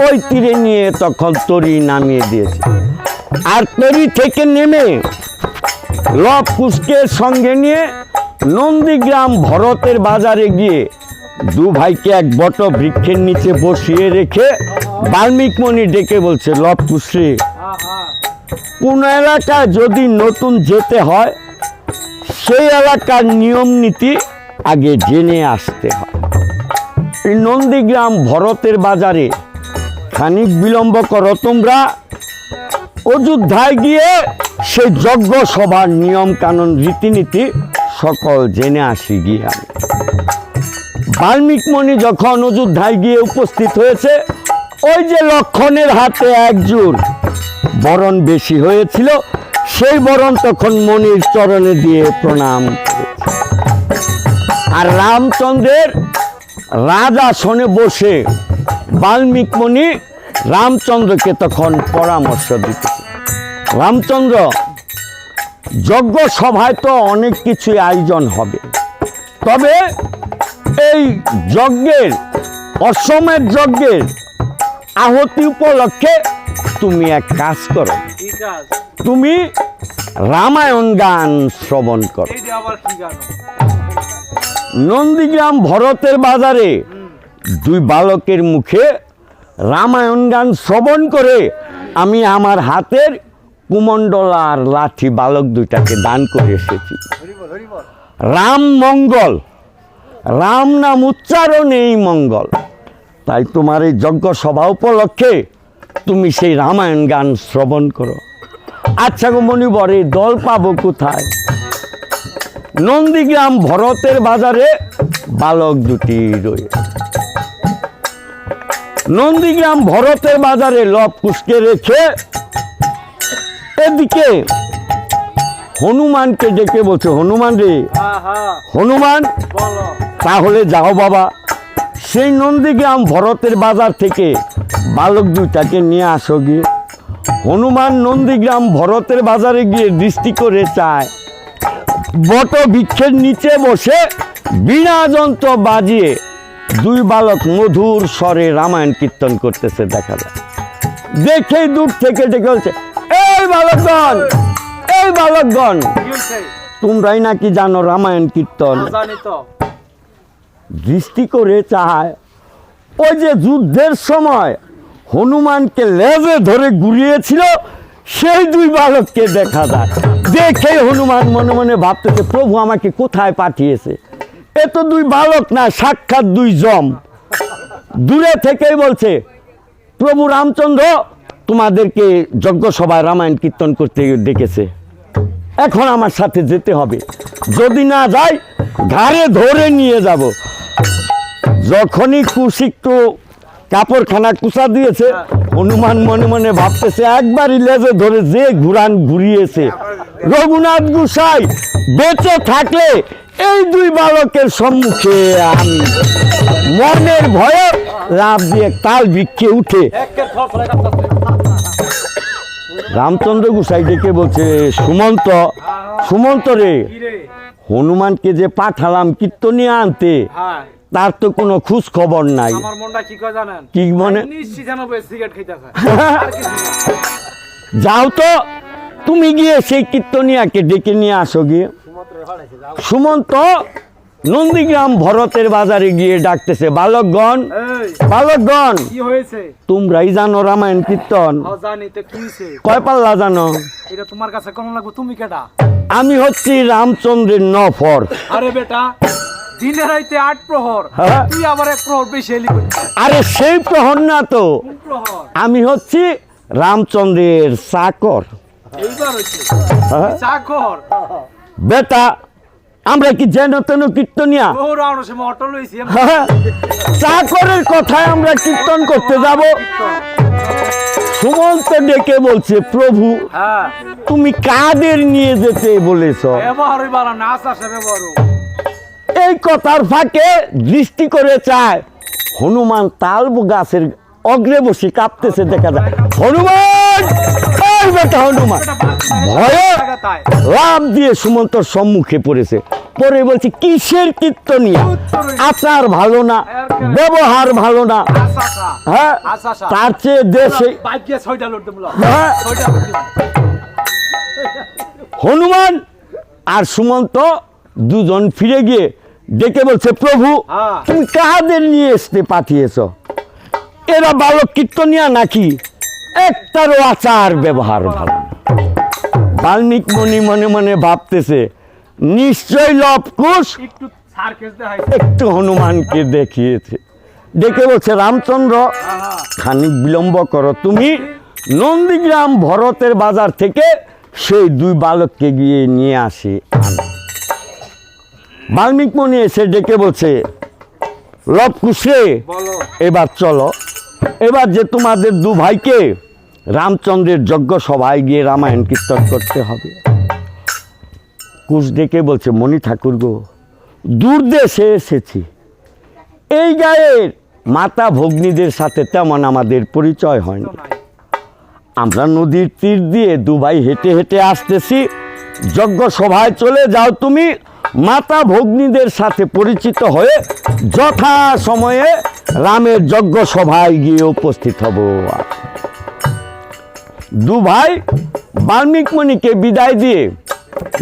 ওই তীরে নিয়ে তখন তরি নামিয়ে দিয়েছে, আর তরি থেকে নেমে লব কুশকে সঙ্গে নিয়ে নন্দীগ্রাম ভরতের বাজারে গিয়ে দু ভাইকে এক বট বৃক্ষের নিচে বসিয়ে রেখে বাল্মীকি মুনি ডেকে বলছে লব কুশরে কোন এলাকায় যদি নতুন যেতে হয় সেই এলাকার নিয়ম নীতি আগে জেনে আসতে হয়। এই নন্দীগ্রাম ভরতের বাজারে খানিক বিলম্ব করো তোমরা, অযোধ্যায় গিয়ে সেই যজ্ঞ সভার নিয়ম কানুন রীতিনীতি সকল জেনে আসি গিয়ে আমি। বাল্মীকি মুনি যখন অযোধ্যায় গিয়ে উপস্থিত হয়েছে, ওই যে লক্ষণের হাতে একজোর বরণ বেশি হয়েছিল, সেই বরণ তখন মনির চরণে দিয়ে প্রণাম করেছে। আর রামচন্দ্রের রাজাসনে বসে বাল্মীকি মুনি রামচন্দ্রকে তখন পরামর্শ দিতেছে। রামচন্দ্র, যজ্ঞ সভায় তো অনেক কিছু আয়োজন হবে, তবে এই যজ্ঞের অশ্বমেধ যজ্ঞের আহুতি উপলক্ষে তুমি এক কাজ করো, কি কাজ? তুমি রামায়ণ গান শ্রবণ করো। এইটা আবার কি গান? নন্দীগ্রাম ভরতের বাজারে দুই বালকের মুখে রামায়ণ গান শ্রবণ করে আমি আমার হাতের কুমণ্ডল আর লাঠি বালক দুইটাকে দান করে এসেছি। রাম মঙ্গল, রাম নাম উচ্চারণেই মঙ্গল। তাই তোমার এই যজ্ঞ সভা উপলক্ষে তুমি সেই রামায়ণ গান শ্রবণ করো। আচ্ছা গো মণিবর, এই দল পাবো কোথায়? নন্দীগ্রাম ভরতের বাজারে বালক দুটি রয়েছে। নন্দীগ্রাম ভরতের বাজারে লব কুশকে রেখে এদিকে হনুমানকে ডেকে বলছে, হনুমান রে, হ্যাঁ হ্যাঁ, হনুমান বলো। তাহলে যাও বাবা, সেই নন্দীগ্রাম ভরতের বাজার থেকে বালক দুইটাকে নিয়ে আসো গিয়ে। হনুমান নন্দীগ্রাম ভরতের বাজারে গিয়ে দৃষ্টি করে চায় বট বৃক্ষের নিচে বসে বীণা যন্ত্র বাজিয়ে দুই বালক মধুর স্বরে রামায়ণ কীর্তন করতেছে দেখা যায়। দেখেই দূর থেকে ডেকে বলছে, এই বালকগণ, এই বালকগণ, কি হইছে? তোমরাই নাকি জানো রামায়ণ কীর্তন? না, জানি তো। দৃষ্টি করে চায় ওই যে যুদ্ধের সময় হনুমানকে লেজে ধরে ঘুরিয়েছিল সেই দুই বালককে দেখা যায়। দেখে হনুমান মনে মনে ভাবতেছে, প্রভু আমাকে কোথায় পাঠিয়েছে? এ তো দুই বালক না, সাক্ষাৎ দুই যম। দূরে থেকেই বলছে, প্রভু রামচন্দ্র তোমাদেরকে যজ্ঞ সভায় রামায়ণ কীর্তন করতে ডেকেছে, এখন আমার সাথে যেতে হবে, যদি না যাই ঘাড়ে ধরে নিয়ে যাব। যখনই কুশিকটু কাপড়খানা কুচা দিয়েছে, হনুমান মনে মনে ভাবতেছে, একবারই লেজে ধরে যে ঘুরিয়েছে, রঘুনাথ গোসাই বেঁচে থাকলে এই দুই বালকের সম্মুখে আমি মনের ভয়ে লাফ দিয়ে তাল বৃক্ষে উঠে একের ফল ফলাই কাটতাছে। রামচন্দ্র গোসাই ডেকে বলছে, সুমন্ত, সুমন্ত রে, কি রে? হনুমানকে যে পাঠালাম কীর্তনিয়া আনতে, হ্যাঁ, তার তো কোনো খোঁজ খবর নাই। আমার মনটা কি কয় জানেন? কি মনে? নিশ্চিত যেন সিগারেট খাইতেছে। আর কিছু না। যাও তো, তুমি গিয়ে সেই কীর্তনিয়াকে ডেকে নিয়ে আসো গিয়ে। সুমন্ত নন্দীগ্রাম ভরতের বাজারে গিয়ে ডাকতেছে, বালকগণ, এই, বালকগণ, কি হয়েছে? তোমরাই জানো রামায়ণ কীর্তন? হ্যাঁ, জানি তো। কি হয়েছে? কয় পাল্লা জানো? এটা তোমার কাছে কোন লাগবে? তুমি কেডা? আমি হচ্ছি রামচন্দ্রের নফর। আরে বেটা, দিনে রাইতে 8 প্রহর, হ্যাঁ। তুই আবার 1 প্রহর বেশি এলি করছিস। আরে সেই প্রহর না তো, কোন প্রহর? আমি হচ্ছি রামচন্দ্রের চাকর। এইবার হইছে হ্যাঁ। চাকর। বেটা, আমরা কি যেন তেন কীর্তনিয়া? ও রাউন্ড সে অটো লইছি। হ্যাঁ, চাকরের কথায় আমরা কীর্তন করতে যাব। সুমন্ত ডেকে বলছে, প্রভু হ্যাঁ, তুমি কাদের নিয়ে যেতে বলেছ? ব্যবহার হই বালা নাচ আসে ব্যবহার। এই কথার ফাঁকে দৃষ্টি করে চায় হনুমান তাল গাছের অগ্রে বসে কাঁপতেছে দেখা যায়। হনুমান, এই বেটা হনুমান ভয়ে লাফ দিয়ে সুমন্তর সম্মুখে পড়েছে। পরে বলছে, কিসের কীর্তনিয়া? আচার ভালো না, ব্যবহার ভালো না। আচ্ছা আচ্ছা হ্যাঁ, আচ্ছা আচ্ছা, তার চেয়ে দেশে বাইক দিয়ে 6টা লোড দেবো। হ্যাঁ। 6টা লোড দেবো। হনুমান আর সুমন্ত দুজন ফিরে গিয়ে ডেকে বলছে, প্রভু হ্যাঁ। তুমি কাদের নিয়ে আসতে পাঠিয়েছ? এরা বালক কীর্তনিয়া নাকি? একটারও আচার ব্যবহার ভালো না। বাল্মীকি মুনি মনে মনে ভাবতেছে, নিশ্চয় লবকুশ একটু সার্কেস দেখাই। একটু হনুমানকে দেখিয়েছে। ডেকে বলছে, রামচন্দ্র হ্যাঁ, খানিক বিলম্ব করো, তুমি নন্দীগ্রাম ভরতের বাজার থেকে সেই দুই বালককে গিয়ে নিয়ে আসি। বাল্মীকি মুনি এসে ডেকে বলছে, লবকুশে বলো। এবার চলো, এবার যে তোমাদের দু ভাইকে রামচন্দ্রের যজ্ঞ সভায় গিয়ে রামায়ণ কীর্তন করতে হবে। কুশ ডেকে বলছে, মণি ঠাকুর গো, দূর দেশে এসেছি, এই গায়ের মাতা ভগ্নীদের সাথে তেমন আমাদের পরিচয় হয়নি। আমরা নদীর তীর দিয়ে দু ভাই হেঁটে হেঁটে আসতেছি, যজ্ঞ সভায় চলে যাও তুমি, মাতা ভগ্নীদের সাথে পরিচিত হয়ে যথা সময়ে রামের যজ্ঞ সভায় গিয়ে উপস্থিত হব। দু ভাই বাল্মীক মুনিকে বিদায় দিয়ে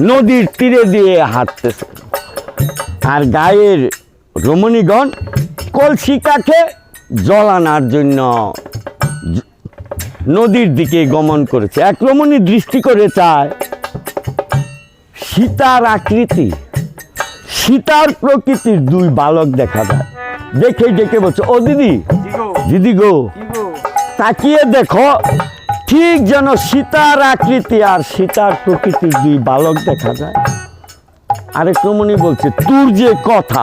নদীর তীরে দিয়ে হাঁটতেছে, আর গায়ের রমণীগণ কলসি কাঠে জল আনার জন্য নদীর দিকে গমন করেছে। এক রমণী দৃষ্টি করে চায় সীতার আকৃতি, সীতার প্রকৃতির দুই বালক দেখা যায়। দেখে ডেকে বলছে, ও দিদি, দিদি গো, তাকিয়ে দেখো, ঠিক যেন সীতার আকৃতি আর সীতার প্রকৃতির দুই বালক দেখা যায়। আরেক রমণী বলছে, তোর যে কথা,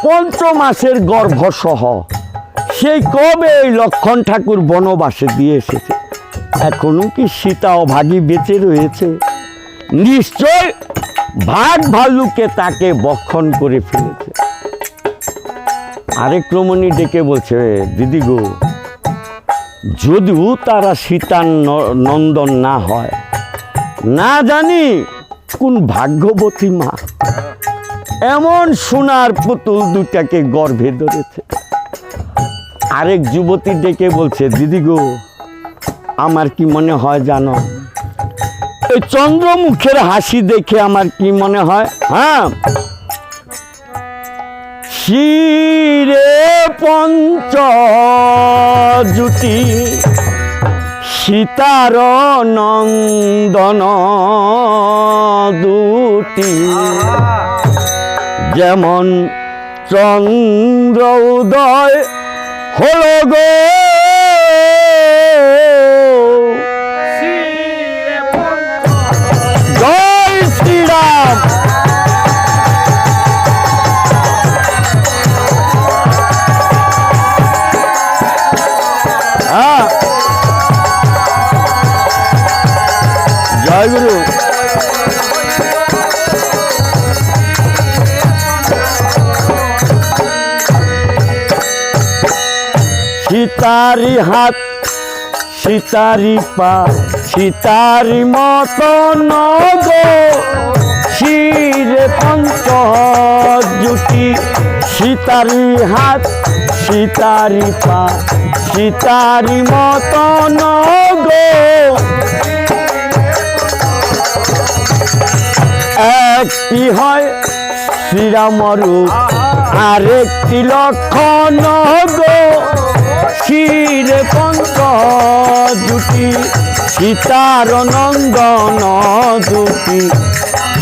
5 মাসের গর্ভসহ সেই কবে এই লক্ষণ ঠাকুর বনবাসে দিয়ে এসেছে, এখনো কি সীতা অভাগী বেঁচে রয়েছে? নিশ্চয় ভাগ ভাল্লুকে তাকে বক্ষণ করে ফেলেছে। আরেক রমণী ডেকে বলছে, দিদি গো, যদিও তারা সীতার নন্দন না হয়, না জানি কোন ভাগ্যবতী মা এমন সোনার পুতুল দুটাকে গর্ভে ধরেছে। আরেক যুবতী ডেকে বলছে, দিদি গো, আমার কি মনে হয় জানো, এই চন্দ্রমুখের হাসি দেখে আমার কি মনে হয়, হ্যাঁ, শিরে পঞ্চজুটি সীতার নন্দন দুটি, যেমন চন্দ্র উদয় হলো গো জয় শ্রীরাম। জয় গুরু। সীতারি হাত, সীতারি পা, সীতারি মতন গো শিরে পঞ্চজুটি, সীতারি হাত, সীতারি পা, সীতারি মতন গো, একটি হয় শ্রীরামরূপ আরেকটি লক্ষণ গো, শিরে পঞ্চজুটি সীতার নন্দন দুটি,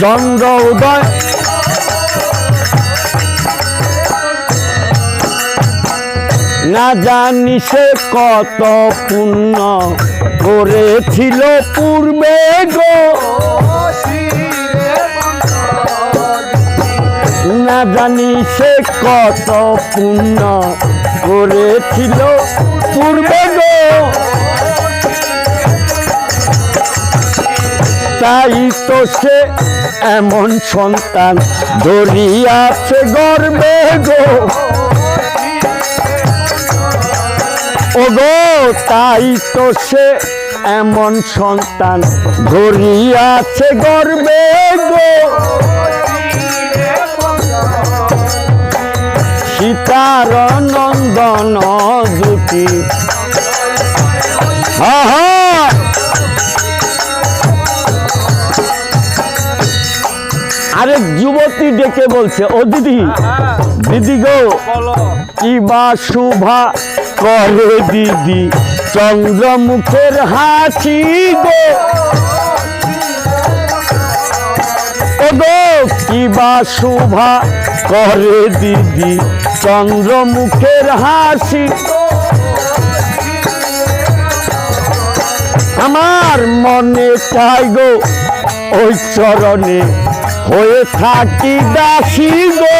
চন্দ্র উদয় না জানি সে কত পুণ্য করেছিল পূর্বে গো, না জানি সে কত পুণ্য করেছিল পূর্বে গো, তাই তো সে এমন সন্তান ধরিয়াছে গর্বে গো, ও গো, তাই তো সে এমন সন্তান ধরিয়াছে গর্বে গো, সীতার নন্দন দুটি। আরেক যুবতী ডেকে বলছে, ও দিদি, দিদি গো, কি বা শুভা করে দিদি চন্দ্রমুখের হাসি গো, ও গো, কি বা শুভা করে দিদি চন্দ্রমুখের হাসি, আমার মনে চাই গো ওই চরণে হয়ে থাকি দাসী গো,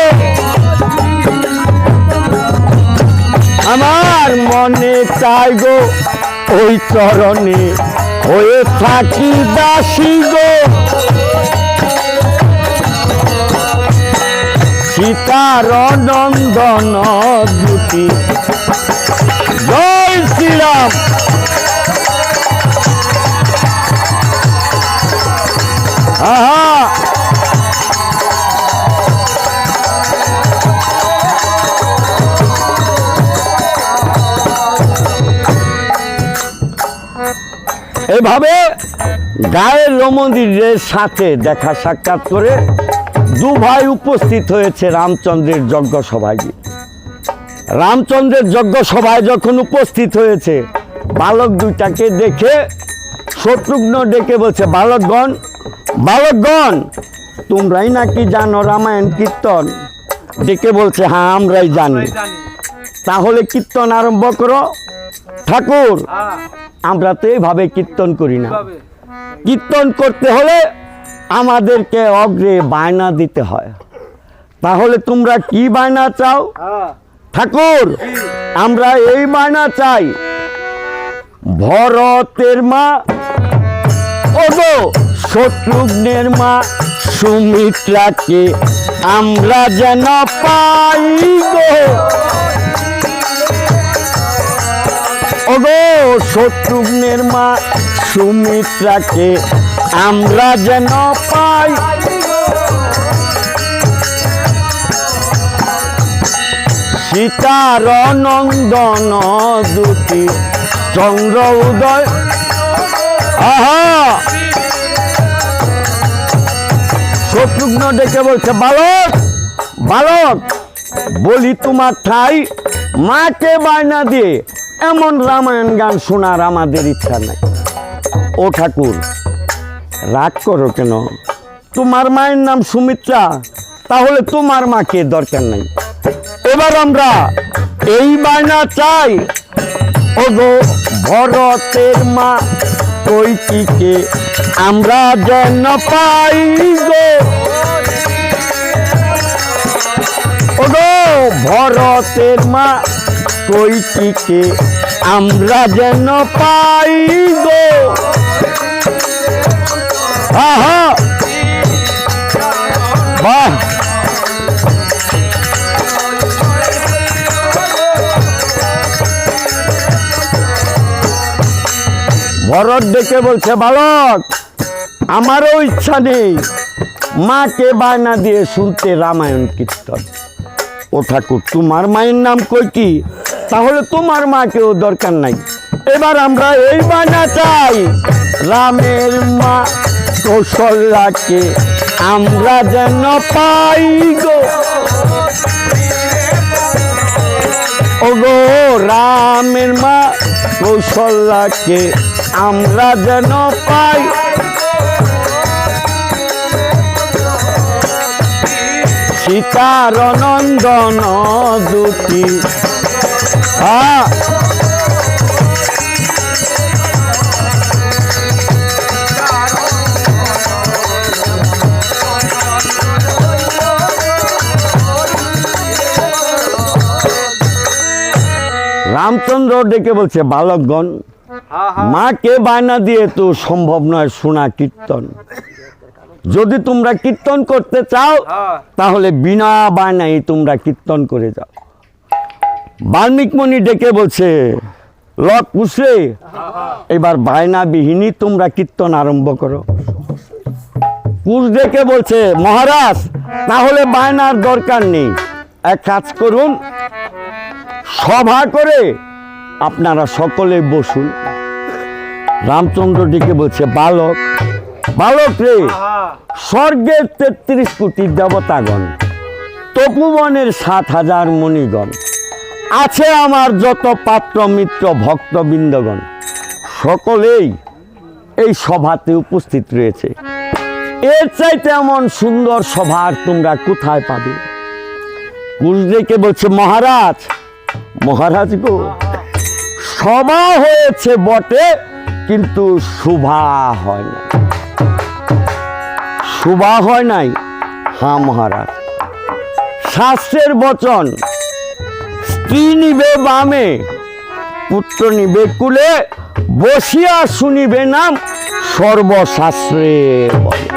আমার মনে চাই গো ওই চরণে হয়ে থাকি দাসী গো, সীতার নন্দন দুটি। জয় শ্রীরাম। আহা এভাবে গায়ের রমণীদের সাথে দেখা সাক্ষাৎ করে দু ভাই উপস্থিত হয়েছে রামচন্দ্রের যজ্ঞ সভায়। রামচন্দ্রের যজ্ঞ সভায় যখন উপস্থিত হয়েছে, বালক দুইটাকে দেখে শত্রুঘ্ন ডেকে বলছে, বালকগণ, বালকগণ, তোমরাই নাকি জানো রামায়ণ কীর্তন? ডেকে বলছে, হ্যাঁ আমরাই জানি। তাহলে কীর্তন আরম্ভ করো। ঠাকুর, আমরা তো এইভাবে কীর্তন করি না, কীর্তন করতে হলে আমাদেরকে অগ্রে বায়না দিতে হয়। তাহলে তোমরা কি বায়না চাও? ঠাকুর, আমরা এই বায়না চাই, ভরতের মা ওগো শত্রুঘ্নের মা সুমিত্রাকে আমরা যেন পাই গো। ওগো শত্রুঘ্নের মা সুমিত্রাকে আমরা যেন পাই। সীতার নন্দন দুটি চন্দ্র উদয়। আহা, শত্রুঘ্ন ডেকে বলছে, বালক, বালক, বলি তোমার ঠাই মাকে বায়না দিয়ে এমন রামায়ণ গান শোনার আমাদের ইচ্ছা নাই। ও ঠাকুর, রাগ করো কেন? তোমার মায়ের নাম সুমিত্রা, তাহলে তোমার মাকে দরকার নাই। এবার আমরা এই বায়না চাই, ওগো ভরতের মা কৈকেয়ীকে আমরা যেন পাই গো। ওগো ভরতের মা কৈকেয়ীকে আমরা যেন পাই গো। আহা, বাহ, ভরত ডেকে বলছে, বালক, আমারও ইচ্ছা নেই মাকে বায়না দিয়ে শুনতে রামায়ণ কীর্তন। ও ঠাকুর, তোমার মায়ের নাম কৈকেয়ী, তাহলে তোমার মাকেও দরকার নাই। এবার আমরা এই বায়না চাই, রামের মা কৌশল্যাকে আমরা যেন পাই গো। ওগো রামের মা কৌশল্যাকে আমরা যেন পাই। সীতার নন্দন দুটি। রামচন্দ্র ডেকে বলছে, বালকগণ, মাকে বায়না দিয়ে তো সম্ভব নয় শোনা কীর্তন। যদি তোমরা কীর্তন করতে চাও তাহলে বিনা বায়নায় তোমরা কীর্তন করে যাও। বাল্মীকি মুনি ডেকে বলছে, লক পুষে, এবার বায়না বিহীনই তোমরা কীর্তন আরম্ভ করো। কুশ ডেকে বলছে, মহারাজ, তাহলে বায়নার দরকার নেই, এক কাজ করুন, সভা করে আপনারা সকলে বসুন। রামচন্দ্র ডেকে বলছে, বালক, বালক রে, স্বর্গের ৩৩ কোটি দেবতাগণ, তপোবনের ৭,০০০ মুনিগণ, আছে আমার যত পাত্র মিত্র ভক্তবৃন্দগণ, সকলেই এই সভাতে উপস্থিত রয়েছে। এর চাইতে এমন সুন্দর সভা আর তোমরা কোথায় পাবে? কুশ ডেকে বলছে, মহারাজ, মহারাজ গো, সভা হয়েছে বটে, কিন্তু শোভা হয় না। শোভা হয় নাই? হ্যাঁ মহারাজ, শাস্ত্রের বচন, স্ত্রী নিবে বামে, পুত্র নিবে কুলে, বসিয়া শুনিবে নাম, সর্বশাস্ত্রে বলে।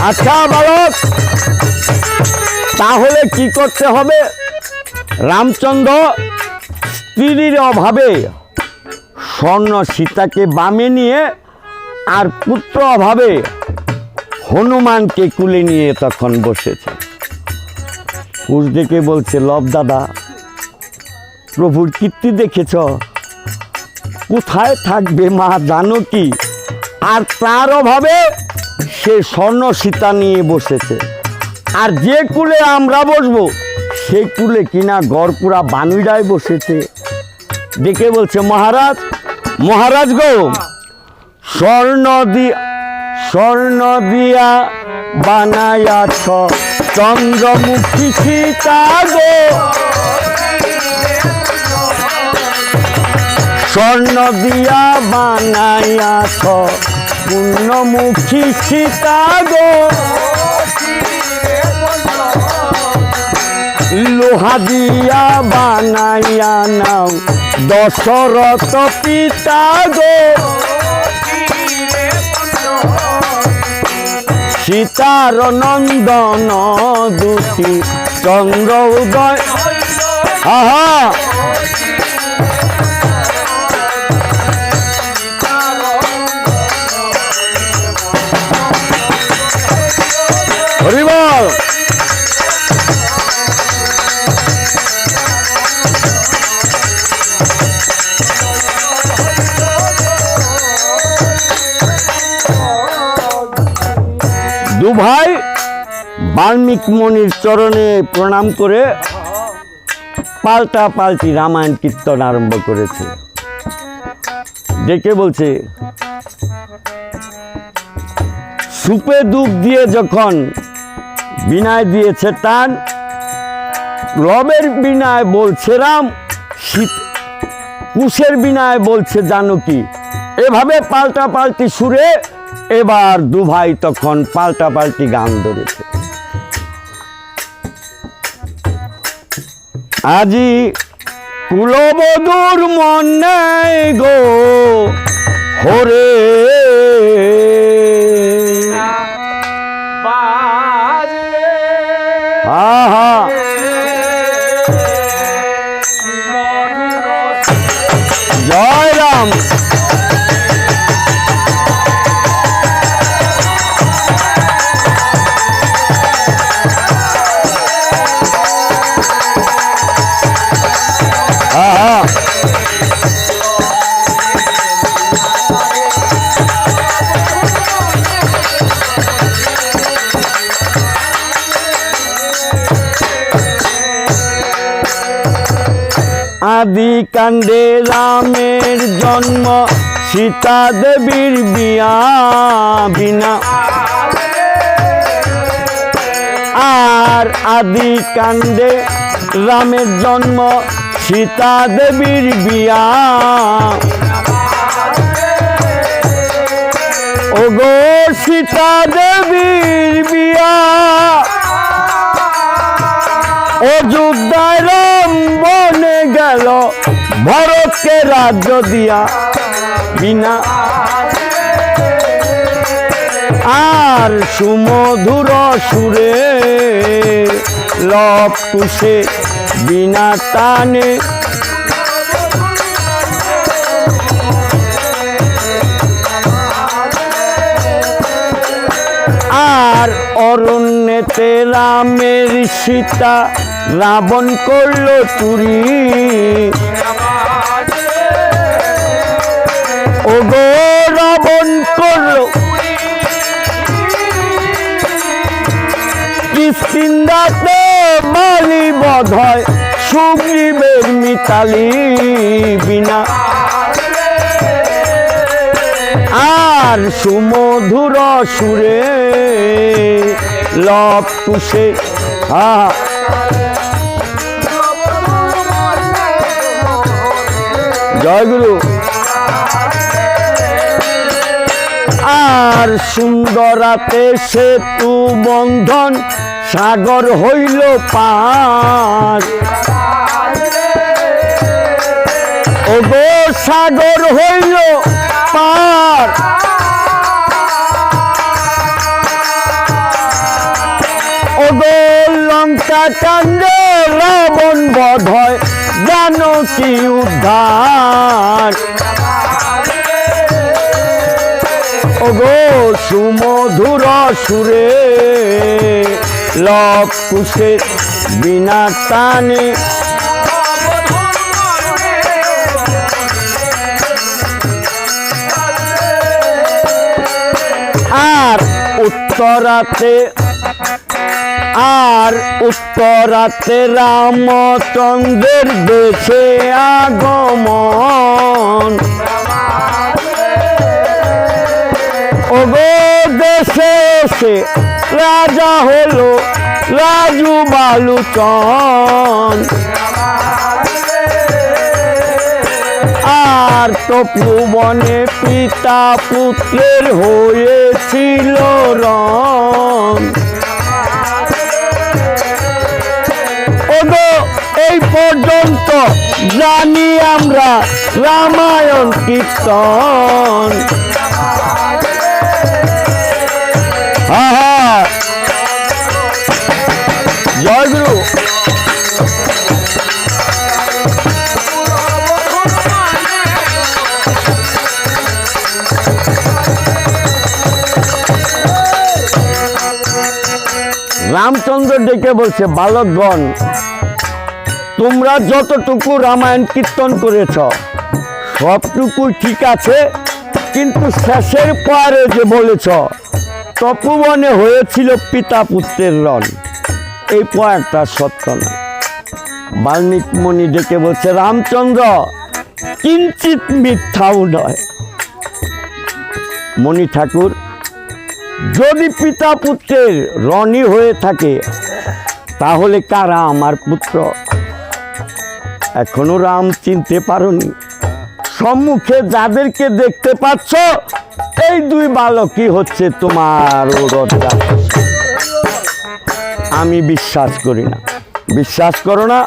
আচ্ছা বালক, তাহলে কি করতে হবে? রামচন্দ্র স্ত্রীর অভাবে স্বর্ণ সীতাকে বামে নিয়ে আর পুত্র অভাবে হনুমানকে কুলে নিয়ে তখন বসেছে। কুশ দেখে বলছে, লব দাদা, প্রভুর কীর্তি দেখেছ? কোথায় থাকবে মা জানকী? আর তার অভাবে সে স্বর্ণ সীতা নিয়ে বসেছে। আর যে কুলে আমরা বসবো সে কুলে কিনা গড়পুরা বানুইডায় বসেছে। দেখে বলছে, মহারাজ, মহারাজ গো, স্বর্ণ দিয়া বানায়াছ চন্দ্রমুখী সীতা গো, স্বর্ণ দিয়া বানায়াছ পূর্ণমুখী সীতা গো, লোহা দিয়া বানাইয়া নাও দশরথ পিতা গো, সীতার নন্দন দুটি চন্দ্র উদয়। আহা, হরি বল। দু ভাই বাল্মীকি মুনির চরণে প্রণাম করে পাল্টা পাল্টি রামায়ণ কীর্তন আরম্ভ করেছে। ডেকে বলছে, সুপে দুধ দিয়ে যখন বিনায় দিয়েছে টান, রবের বিনায় বলছে রাম, কুশের বিনায় বলছে জানকী। এভাবে পাল্টা পাল্টি সুরে এবার দু ভাই তখন পাল্টা পাল্টি গান ধরেছে। আজি কুলবধূর মন নেই গো হরে, আহা, জয় রাম। আদি কাণ্ডে রামের জন্ম, সীতা দেবীর বিয়া বিনা। আর আদি কাণ্ডে রামের জন্ম, সীতা দেবীর বিয়া। ওগো সীতা দেবীর বিয়া, অযোধ্যায় রাম বনে গেল ভরতকে রাজ্য দিয়া বিনা। আর সুমধুর সুরে লব কুশে বিনা টানে, আর অরণ্যেতে রামের সীতা রাবণ করল চুরি। ওগো রাবণ করল কিষ্কিন্ধাতে বালি বধ হয়, সুগ্রীবের মিতালি বিনা। আর সুমধুর সুরে লব কুশে, আহা, জয় গুরু। আর সুন্দরাতে সেতু বন্ধন, সাগর হইল পার। ওগো সাগর হইল পার। ওগো লঙ্কা কাণ্ডে রাবণ বধ হয়, জানকী উদ্ধার। ওগো সুমধুর সুরে লব কুশের বিনা টানে আর উত্তরাতে রামচন্দ্রের দেশে আগমন ওগো দেশে এসে রাজা হলো রাজু বালুচন আর তপোবনে পিতা পুত্রের হয়েছিল রণ ওগো এই পর্যন্ত জানি আমরা রামায়ণ কীর্তন আহা জয় গুরু রামচন্দ্র ডেকে বলছে বালকগণ তোমরা যতটুকু রামায়ণ কীর্তন করেছ সবটুকু ঠিক আছে, কিন্তু শেষের পরে যে বলেছ তপোবনে হয়েছিল পিতা পুত্রের রণ, এই পয়েন্টটা সত্য না। বাল্মীকি মুনি ডেকে বলছে রামচন্দ্র কিঞ্চিত মিথ্যাও নয়। মণি ঠাকুর যদি পিতা পুত্রের রণই হয়ে থাকে তাহলে কারা আমার পুত্র? এখনো রাম চিনতে পারোনি? সম্মুখে যাদেরকে দেখতে পাচ্ছ এই দুই বালকই হচ্ছে তোমার রথ। আমি বিশ্বাস করি না। বিশ্বাস করো না?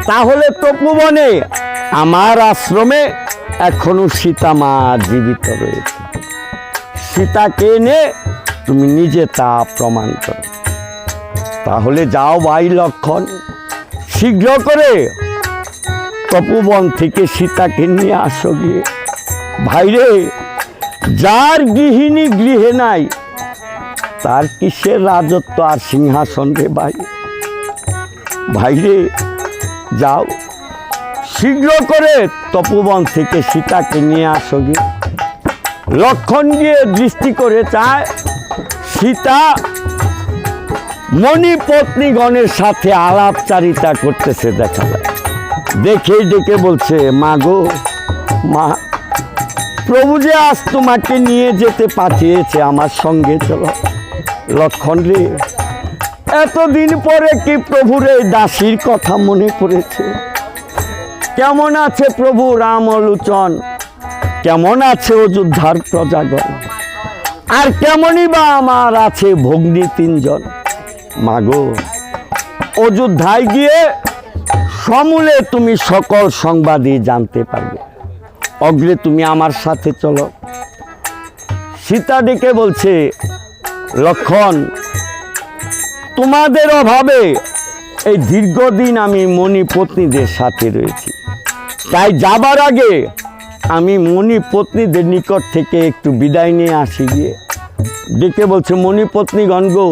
তাহলে তপোবনে আমার আশ্রমে এখনো সীতা মা জীবিত রয়েছে। সীতাকে এনে তুমি নিজে তা প্রমাণ করো। তাহলে যাও ভাই লক্ষণ, শীঘ্র করে তপোবন থেকে সীতাকে নিয়ে আসো গিয়ে। ভাইরে, যার গৃহিণী গৃহে নাই তার কিসের রাজত্ব আর সিংহাসন রে ভাই? ভাইরে যাও, শীঘ্র করে তপোবন থেকে সীতাকে নিয়ে আসো গিয়ে। লক্ষণ গিয়ে দৃষ্টি করে চায় সীতা মণি পত্নীগণের সাথে আলাপচারিতা করতেছে দেখা যায়। দেখে ডেকে বলছে মা গো মা, প্রভু যে আজ তোমাকে নিয়ে যেতে পাঠিয়েছে, আমার সঙ্গে চলো। লক্ষণ রে, এতদিন পরে কি প্রভুর এই দাসীর কথা মনে পড়েছে? কেমন আছে প্রভু রামলোচন? কেমন আছে অযোধ্যার প্রজাগণ? আর কেমনই বা আমার আছে ভগ্নী তিনজন? মাগো, অযোধ্যায় গিয়ে সমূলে তুমি সকল সংবাদই জানতে পারবে। অগ্রে তুমি আমার সাথে চলো। সীতা ডেকে বলছে লক্ষণ, তোমাদের অভাবে এই দীর্ঘদিন আমি মণি পত্নীদের সাথে রয়েছি, তাই যাবার আগে আমি মণি পত্নীদের নিকট থেকে একটু বিদায় নিয়ে আসি গিয়ে। ডেকে বলছে মণি পত্নীগণ গো,